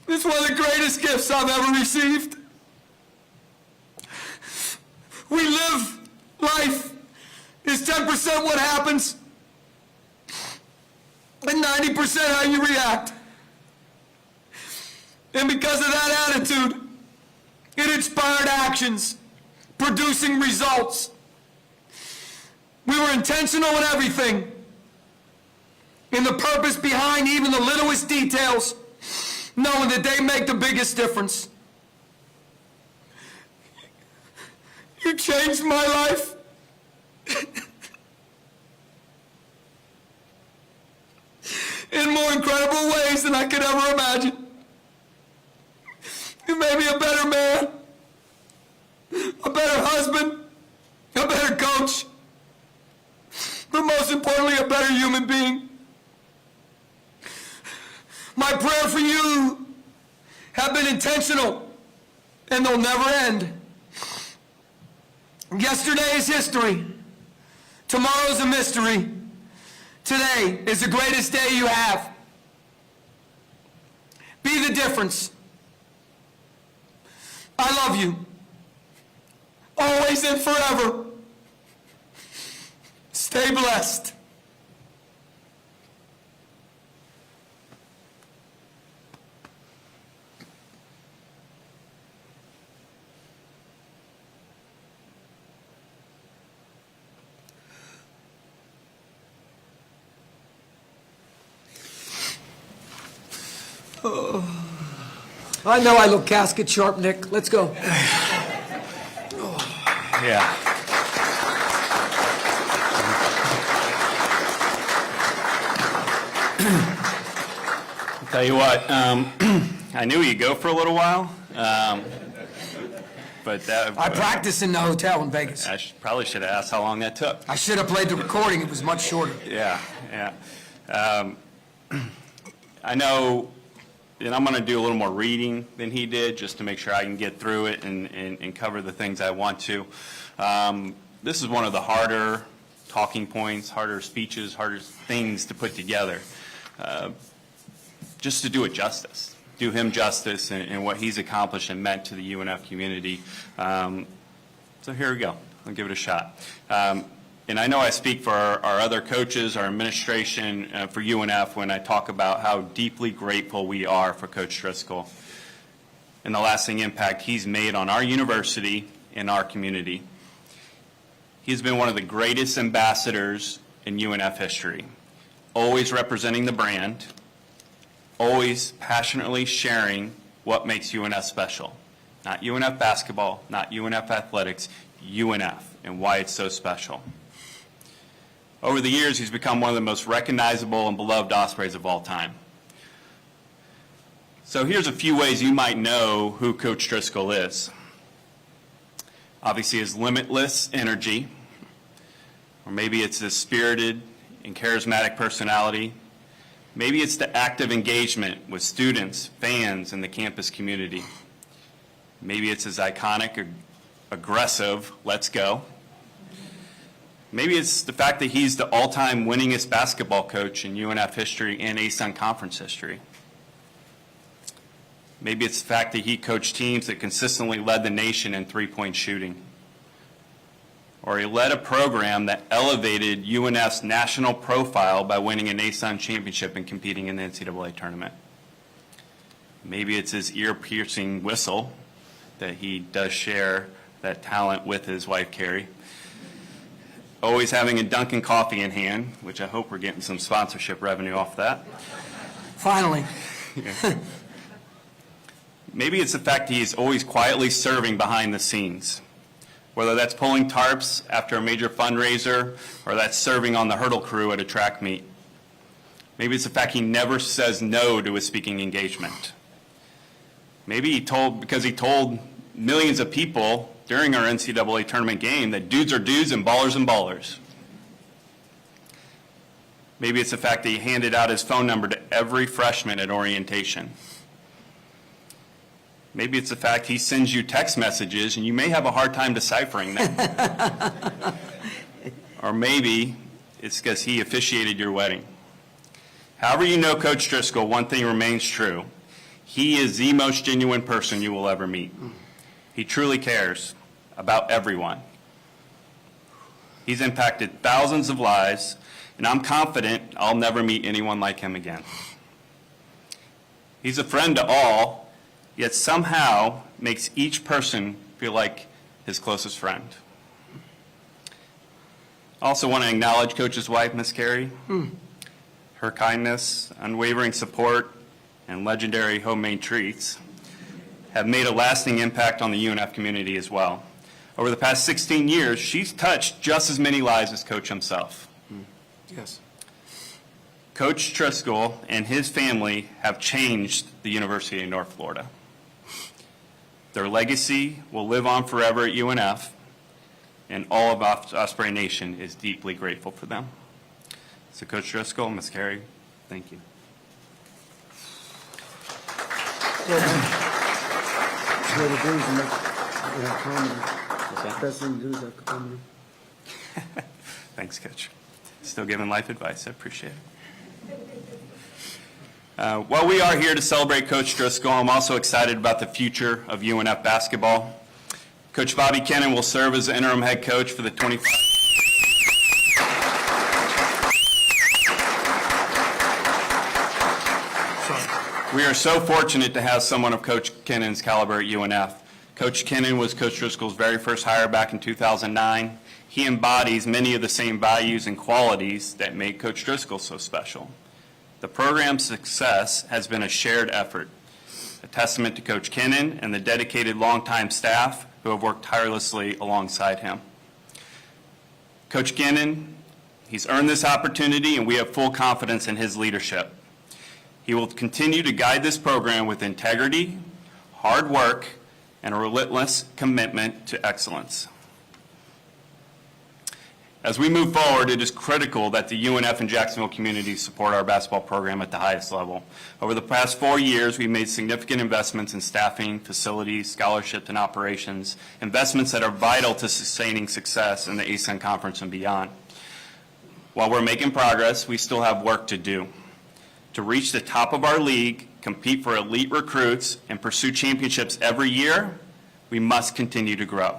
It's one of the greatest gifts I've ever received. We live life is 10% what happens and 90% how you react. And because of that attitude, it inspired actions, producing results. We were intentional in everything, in the purpose behind even the littlest details, knowing that they make the biggest difference. You changed my life. In more incredible ways than I could ever imagine. You made me a better man, a better husband, a better coach, but most importantly, a better human being. My prayer for you have been intentional, and they'll never end. Yesterday is history. Tomorrow's a mystery. Today is the greatest day you have. Be the difference. I love you. Always and forever. Stay blessed. I know I look casket sharp, Nick. Let's go. Yeah. I'll tell you what, I knew you'd go for a little while, but that... I practiced in the hotel in Vegas. I probably should have asked how long that took. I should have played the recording. It was much shorter. Yeah. I know, and I'm going to do a little more reading than he did just to make sure I can get through it and cover the things I want to. This is one of the harder talking points, harder speeches, harder things to put together. Just to do it justice, do him justice and what he's accomplished and meant to the UNF community. So here we go. I'll give it a shot. And I know I speak for our other coaches, our administration, for UNF when I talk about how deeply grateful we are for Coach Driscoll. and the lasting impact he's made on our university and our community. He's been one of the greatest ambassadors in UNF history, always representing the brand, always passionately sharing what makes UNF special. Not UNF basketball, not UNF athletics, UNF, and why it's so special. Over the years, he's become one of the most recognizable and beloved Ospreys of all time. So here's a few ways you might know who Coach Driscoll is. Obviously, his limitless energy, or maybe it's his spirited and charismatic personality. Maybe it's the active engagement with students, fans, and the campus community. Maybe it's his iconic, aggressive, let's go. Maybe it's the fact that he's the all-time winningest basketball coach in UNF history and ASUN conference history. Maybe it's the fact that he coached teams that consistently led the nation in three-point shooting. Or he led a program that elevated UNF's national profile by winning an ASUN championship and competing in the NCAA tournament. Maybe it's his ear-piercing whistle that he does share that talent with his wife, Carrie. Always having a Dunkin' coffee in hand, which I hope we're getting some sponsorship revenue off that. Finally. Yeah. Maybe it's the fact that he's always quietly serving behind the scenes, whether that's pulling tarps after a major fundraiser or that's serving on the hurdle crew at a track meet. Maybe it's the fact he never says no to a speaking engagement. Maybe because he told millions of people during our NCAA tournament game that dudes are dudes and ballers and ballers. Maybe it's the fact that he handed out his phone number to every freshman at orientation. Maybe it's the fact he sends you text messages and you may have a hard time deciphering them. Or maybe it's because he officiated your wedding. However you know Coach Driscoll, one thing remains true. He is the most genuine person you will ever meet. He truly cares about everyone. He's impacted thousands of lives, and I'm confident I'll never meet anyone like him again. He's a friend to all, yet somehow makes each person feel like his closest friend. I also want to acknowledge Coach's wife, Miss Carrie. Her kindness, unwavering support, and legendary homemade treats have made a lasting impact on the UNF community as well. Over the past 16 years, she's touched just as many lives as Coach himself. Yes. Coach Driscoll and his family have changed the University of North Florida. Their legacy will live on forever at UNF, and all of Osprey Nation is deeply grateful for them. So Coach Driscoll, Ms. Carey, thank you. Thanks, Coach. Still giving life advice. I appreciate it. While we are here to celebrate Coach Driscoll, I'm also excited about the future of UNF basketball. Coach Bobby Kennan will serve as the interim head coach for the 25. We are so fortunate to have someone of Coach Kennan's caliber at UNF. Coach Kennan was Coach Driscoll's very first hire back in 2009. He embodies many of the same values and qualities that made Coach Driscoll so special. The program's success has been a shared effort, a testament to Coach Kennan and the dedicated longtime staff who have worked tirelessly alongside him. Coach Kennan, he's earned this opportunity and we have full confidence in his leadership. He will continue to guide this program with integrity, hard work, and a relentless commitment to excellence. As we move forward, it is critical that the UNF and Jacksonville communities support our basketball program at the highest level. Over the past 4 years, we've made significant investments in staffing, facilities, scholarships, and operations, investments that are vital to sustaining success in the ASUN Conference and beyond. While we're making progress, we still have work to do. To reach the top of our league, compete for elite recruits, and pursue championships every year, we must continue to grow.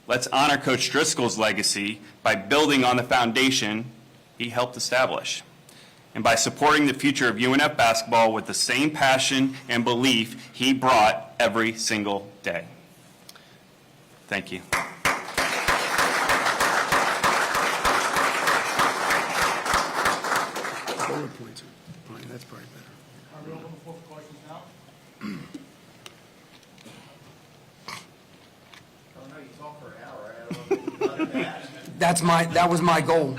Let's honor Coach Driscoll's legacy by building on the foundation he helped establish. and by supporting the future of UNF basketball with the same passion and belief he brought every single day. Thank you. Bullet points. That's probably better. Are we open the floor for questions now? That was my goal.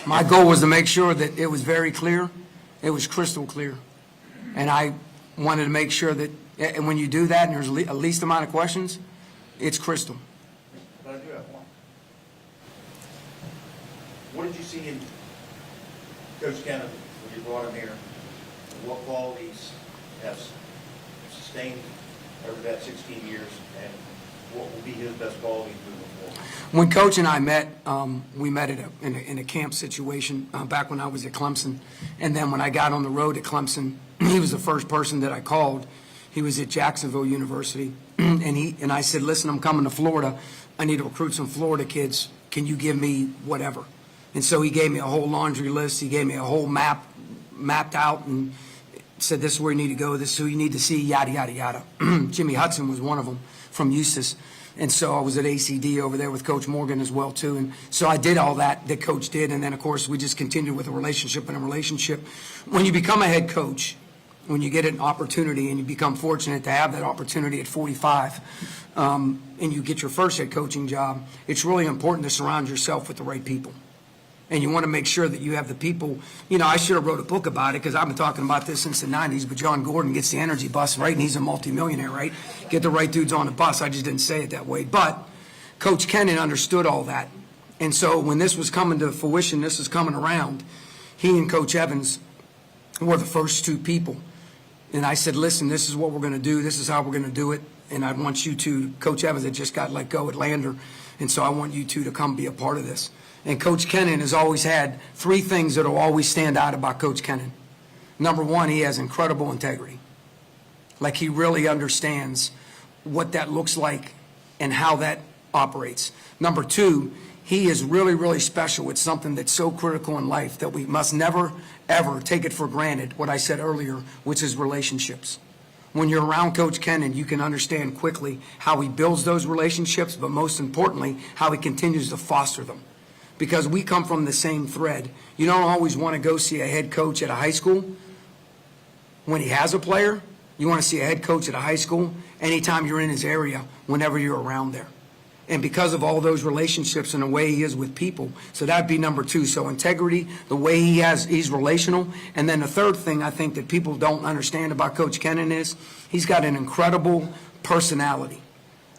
My goal was to make sure that it was very clear, it was crystal clear. And I wanted to make sure that, and when you do that and there's a least amount of questions, it's crystal. But I do have one. What did you see in Coach Kennedy when you brought him here? And what qualities have sustained over that 16 years, and what will be his best qualities moving forward? When Coach and I met, we met in a camp situation back when I was at Clemson. And then when I got on the road at Clemson, he was the first person that I called. He was at Jacksonville University. And I said, listen, I'm coming to Florida. I need to recruit some Florida kids. Can you give me whatever? And so he gave me a whole laundry list. He gave me a whole map, mapped out, and said, this is where you need to go. This is who you need to see, yada, yada, yada. Jimmy Hudson was one of them from Eustis. And so I was at ACD over there with Coach Morgan as well, too. And so I did all that Coach did. And then, of course, we just continued with a relationship and a relationship. When you become a head coach, when you get an opportunity and you become fortunate to have that opportunity at 45, and you get your first head coaching job, it's really important to surround yourself with the right people. And you want to make sure that you have the people. You know, I should have wrote a book about it because I've been talking about this since the 90s, but John Gordon gets the energy bus, right? And he's a multimillionaire, right? Get the right dudes on the bus. I just didn't say it that way. But Coach Kennan understood all that. And so when this was coming to fruition, this was coming around, he and Coach Evans were the first two people. And I said, listen, this is what we're going to do. This is how we're going to do it. And I want you to, Coach Evans had just got let go at Lander. And so I want you two to come be a part of this. And Coach Kennan has always had three things that will always stand out about Coach Kennan. Number one, he has incredible integrity. Like he really understands what that looks like and how that operates. Number two, he is really, really special with something that's so critical in life that we must never, ever take it for granted, what I said earlier, which is relationships. When you're around Coach Kennan, you can understand quickly how he builds those relationships, but most importantly, how he continues to foster them. Because we come from the same thread. You don't always want to go see a head coach at a high school when he has a player. You want to see a head coach at a high school anytime you're in his area, whenever you're around there. And because of all those relationships and the way he is with people. So that'd be number two. So integrity, the way he's relational. And then the third thing I think that people don't understand about Coach Kennan is he's got an incredible personality.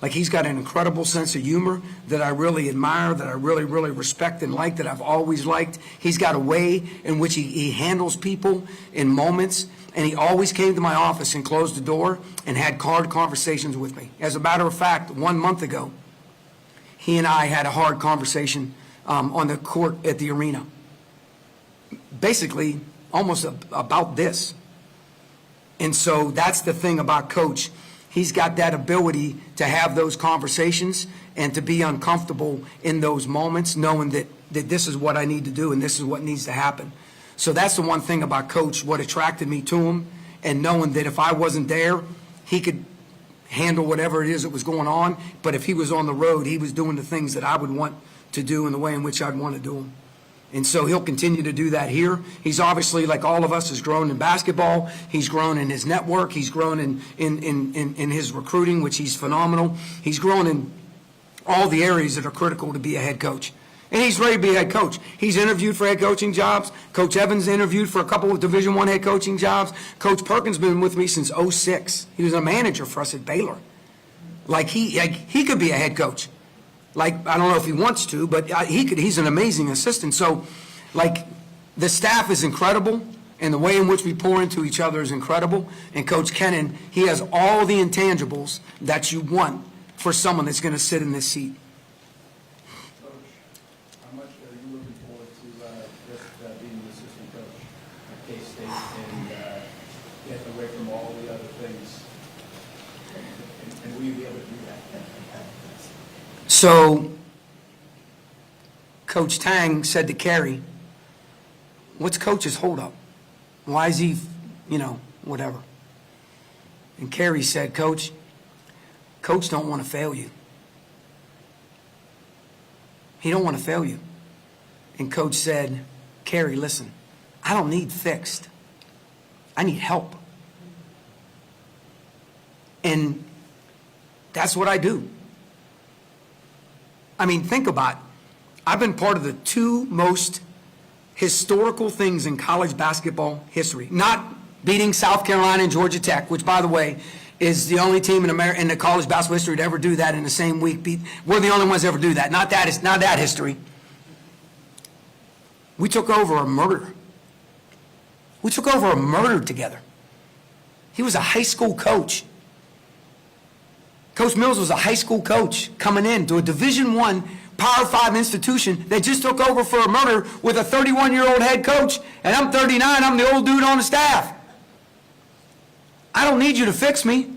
Like he's got an incredible sense of humor that I really admire, that I really, really respect and like, that I've always liked. He's got a way in which he handles people in moments, and he always came to my office and closed the door and had hard conversations with me. As a matter of fact, 1 month ago, he and I had a hard conversation on the court at the arena. Basically, almost about this. And so that's the thing about Coach. He's got that ability to have those conversations and to be uncomfortable in those moments, knowing that this is what I need to do and this is what needs to happen. So that's the one thing about Coach, what attracted me to him, and knowing that if I wasn't there, he could handle whatever it is that was going on. But if he was on the road, he was doing the things that I would want to do in the way in which I'd want to do them. And so he'll continue to do that here. He's obviously, like all of us, has grown in basketball. He's grown in his network. He's grown in his recruiting, which he's phenomenal. He's grown in all the areas that are critical to be a head coach. And he's ready to be a head coach. He's interviewed for head coaching jobs. Coach Evans interviewed for a couple of Division I head coaching jobs. Coach Perkins been with me since 2006. He was a manager for us at Baylor. He could be a head coach. Like, I don't know if he wants to, but he could. He's an amazing assistant. So, like, the staff is incredible, and the way in which we pour into each other is incredible. And Coach Kennan, he has all the intangibles that you want for someone that's going to sit in this seat. Coach, how much are you looking forward to just being the assistant coach at K-State and getting away from all the other things? And will you be able to do that? So, Coach Tang said to Kerry, what's Coach's holdup? Why is he, whatever? And Kerry said, Coach don't want to fail you. He don't want to fail you. And Coach said, Kerry, listen, I don't need fixed. I need help. And that's what I do. I mean, think about it. I've been part of the two most historical things in college basketball history. Not beating South Carolina and Georgia Tech, which, by the way, is the only team in the college basketball history to ever do that in the same week. We're the only ones to ever do that. Not that history. We took over a murder. We took over a murder together. He was a high school coach. Coach Mills was a high school coach coming in to a Division I Power 5 institution that just took over for a murder with a 31-year-old head coach, and I'm 39, I'm the old dude on the staff. I don't need you to fix me.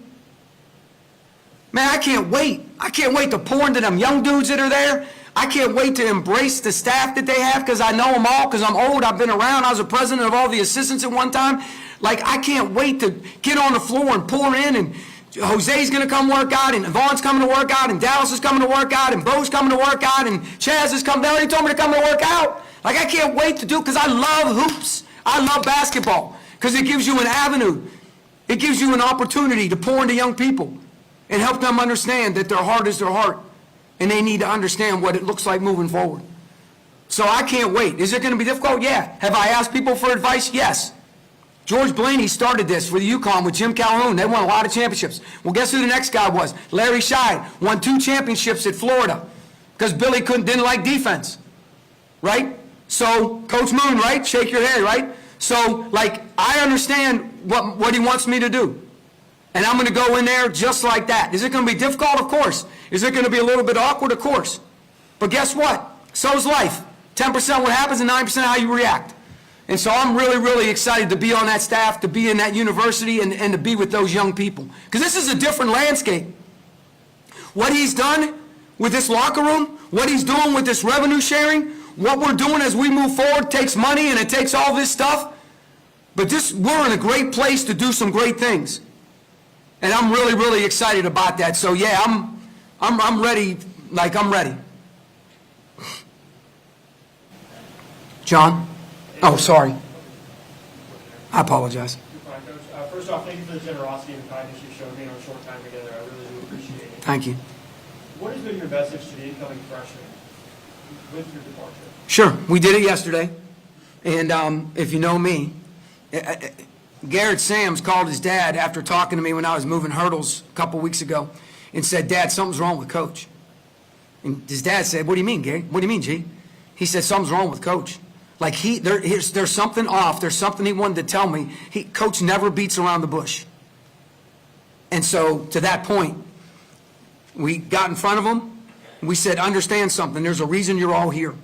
Man, I can't wait. I can't wait to pour into them young dudes that are there. I can't wait to embrace the staff that they have because I know them all, because I'm old, I've been around, I was a president of all the assistants at one time. Like, I can't wait to get on the floor and pour in, and Jose's going to come work out, and Vaughn's coming to work out, and Dallas is coming to work out, and Bo's coming to work out, and Chaz is coming. They already told me to come to work out. Like, I can't wait to do it because I love hoops. I love basketball because it gives you an avenue. It gives you an opportunity to pour into young people and help them understand that their heart is their heart, and they need to understand what it looks like moving forward. So I can't wait. Is it going to be difficult? Yeah. Have I asked people for advice? Yes. George Blaney started this for the UConn with Jim Calhoun. They won a lot of championships. Well, guess who the next guy was? Larry Scheid won 2 championships at Florida because Billy didn't like defense, right? So, Coach Moon, right? Shake your head, right? So, like, I understand what he wants me to do. And I'm going to go in there just like that. Is it going to be difficult? Of course. Is it going to be a little bit awkward? Of course. But guess what? So's life. 10% what happens and 9% how you react. And so I'm really, really excited to be on that staff, to be in that university, and to be with those young people. Because this is a different landscape. What he's done with this locker room, what he's doing with this revenue sharing, what we're doing as we move forward takes money and it takes all this stuff. But we're in a great place to do some great things. And I'm really, really excited about that. So yeah, I'm ready, like I'm ready. John? Oh, sorry. I apologize. You're fine, Coach. First off, thank you for the generosity and kindness you showed me in our short time together. I really do appreciate it. Thank you. What has been your message to the incoming freshmen with your departure? Sure. We did it yesterday. And if you know me, Garrett Sams called his dad after talking to me when I was moving hurdles a couple weeks ago and said, Dad, something's wrong with Coach. And his dad said, what do you mean, Gary? What do you mean, G? He said, something's wrong with Coach. Like there's something off. There's something he wanted to tell me. Coach never beats around the bush. And so to that point, we got in front of him. We said, understand something. There's a reason you're all here.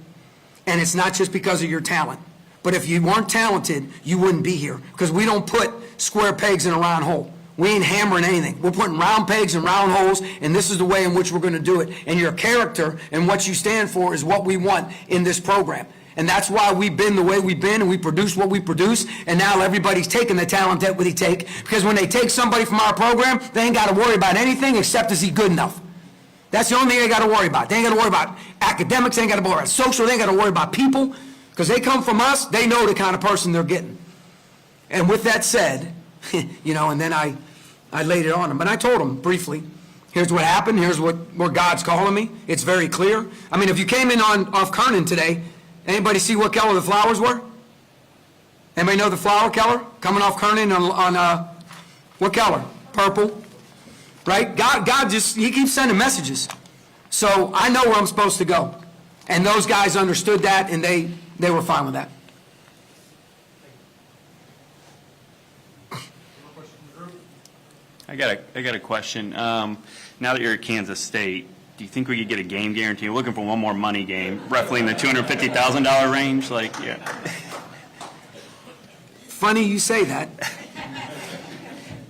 And it's not just because of your talent. But if you weren't talented, you wouldn't be here. Because we don't put square pegs in a round hole. We ain't hammering anything. We're putting round pegs in round holes, and this is the way in which we're going to do it. And your character and what you stand for is what we want in this program. And that's why we've been the way we've been, and we produce what we produce, and now everybody's taking the talent that we take. Because when they take somebody from our program, they ain't got to worry about anything except is he good enough. That's the only thing they got to worry about. They ain't got to worry about academics, they ain't got to worry about social, they ain't got to worry about people. Because they come from us, they know the kind of person they're getting. And with that said, and then I laid it on them. But I told them briefly, here's what happened, here's where God's calling me. It's very clear. I mean, if you came in off Kernan today, anybody see what color the flowers were? Anybody know the flower color? Coming off Kernan on what color? Purple. Right? God he keeps sending messages. So I know where I'm supposed to go. And those guys understood that, and they were fine with that. I got a question. Now that you're at Kansas State, do you think we could get a game guarantee? We're looking for one more money game, roughly in the $250,000 range. Funny you say that.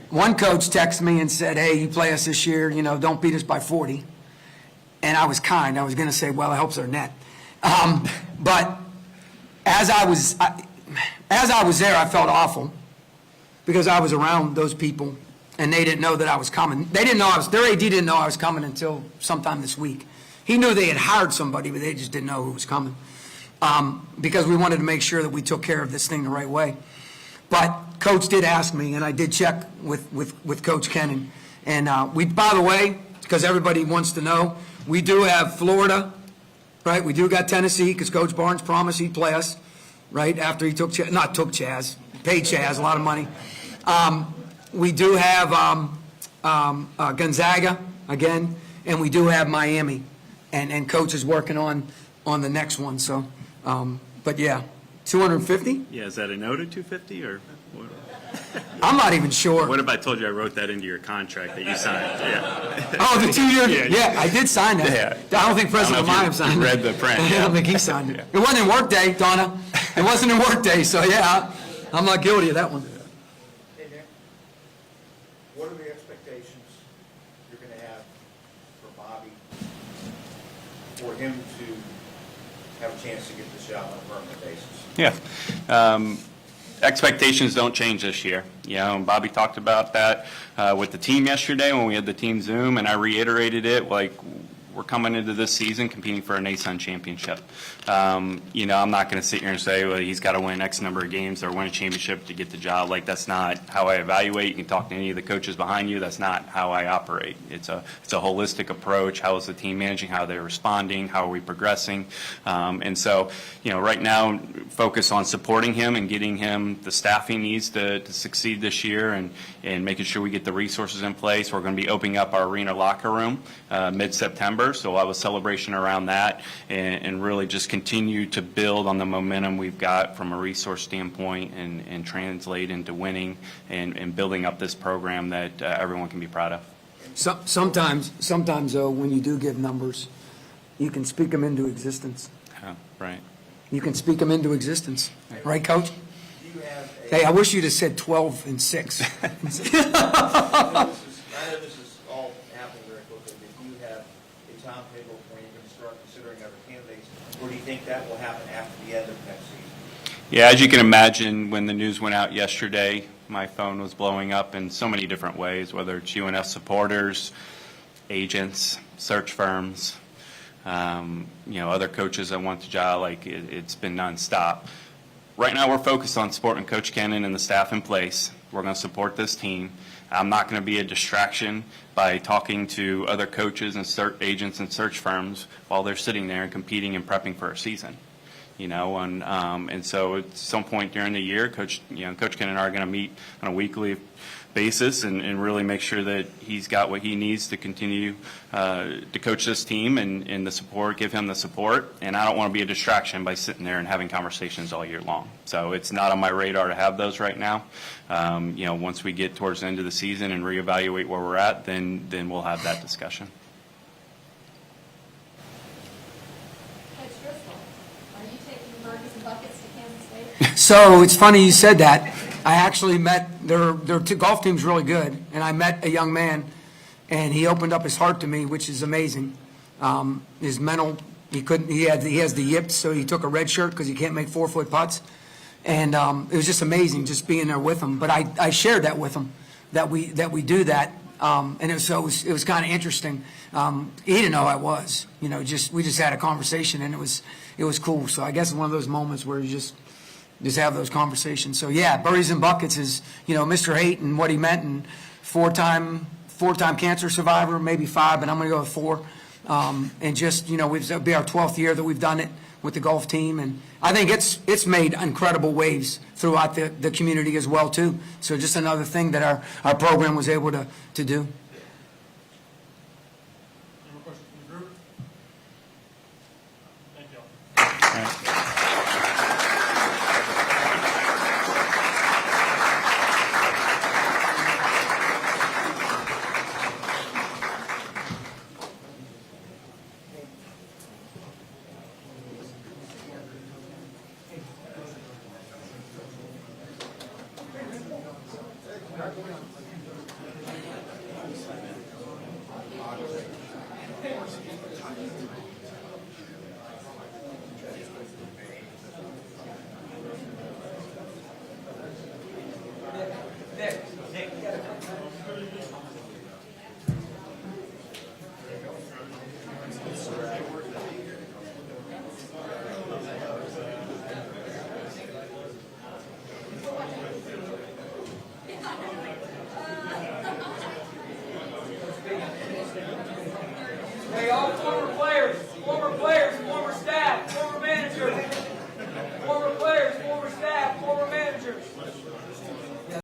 One coach texted me and said, hey, you play us this year, don't beat us by 40. And I was kind. I was going to say, well, it helps our net. But as I was, as I was there, I felt awful because I was around those people and they didn't know that I was coming. They didn't know their AD didn't know I was coming until sometime this week. He knew they had hired somebody, but they just didn't know who was coming. Because we wanted to make sure that we took care of this thing the right way. But Coach did ask me, and I did check with Coach Kennan. And we, by the way, because everybody wants to know, we do have Florida, right? We do got Tennessee, because Coach Barnes promised he'd play us, right, after he paid Chaz a lot of money. We do have Gonzaga, again, and we do have Miami. And Coach is working on the next one, so, but yeah, 250? Yeah, is that a note of 250 or what? I'm not even sure. What if I told you I wrote that into your contract that you signed? Yeah. Oh, the 2 year, yeah, I did sign that. Yeah. I don't think President I don't know if Meyer signed it. you read the print, I yeah. don't think he signed it. It wasn't in Workday, Donna. It wasn't in Workday, so yeah, I'm not guilty of that one. Hey, Nick, what are the expectations you're going to have for Bobby, for him to have a chance to get this job on a permanent basis? Yeah. Expectations don't change this year. You know, and Bobby talked about that with the team yesterday when we had the team Zoom, and I reiterated it, like, we're coming into this season competing for a NASUN championship. You know, I'm not going to sit here and say, well, he's got to win X number of games or win a championship to get the job. Like, that's not how I evaluate. You can talk to any of the coaches behind you. That's not how I operate. It's a holistic approach. How is the team managing? How are they responding? How are we progressing? And so, you know, right now, focus on supporting him and getting him the staff he needs to succeed this year and making sure we get the resources in place. We're going to be opening up our arena locker room mid-September, so we'll have a celebration around that and really just continue to build on the momentum we've got from a resource standpoint and translate into winning and building up this program that everyone can be proud of. Sometimes though, when you do give numbers, you can speak them into existence. Right. You can speak them into existence. Right, Coach? Do you have a, Hey, I wish you'd have said 12 and 6. I know this is all happening very quickly, but do you have a timetable when you're going to start considering other candidates, or do you think that will happen after the end of next season? Yeah, as you can imagine, when the news went out yesterday, my phone was blowing up in so many different ways, whether it's UNF supporters, agents, search firms, you know, other coaches that want the job. Like, it's been nonstop. Right now, we're focused on supporting Coach Kennan and the staff in place. We're going to support this team. I'm not going to be a distraction by talking to other coaches and agents and search firms while they're sitting there and competing and prepping for a season. You know, and so at some point during the year, Coach Kennan and I are going to meet on a weekly basis and really make sure that he's got what he needs to continue to coach this team and the support, give him the support. And I don't want to be a distraction by sitting there and having conversations all year long. So it's not on my radar to have those right now. You know, once we get towards the end of the season and reevaluate where we're at, then we'll have that discussion. Coach Driscoll, are you taking burgers and buckets to Kansas State? So it's funny you said that. I actually met, their golf team's really good, and I met a young man, and he opened up his heart to me, which is amazing. His mental, he has the yips, so he took a red shirt because he can't make 4-foot putts. And it was just amazing just being there with him. But I shared that with him, that we do that. And it was kind of interesting. He didn't know I was, you know, we just had a conversation, and it was cool. So I guess it's one of those moments where you just have those conversations. So yeah, Burries and Buckets is, you know, Mr. Haight and what he meant, and four-time cancer survivor, maybe 5, but I'm going to go with 4. And just, you know, it'll be our 12th year that we've done it with the golf team, and I think it's made incredible waves throughout the community as well too. So just another thing that our program was able to do. Any more questions from the group? Thank you all.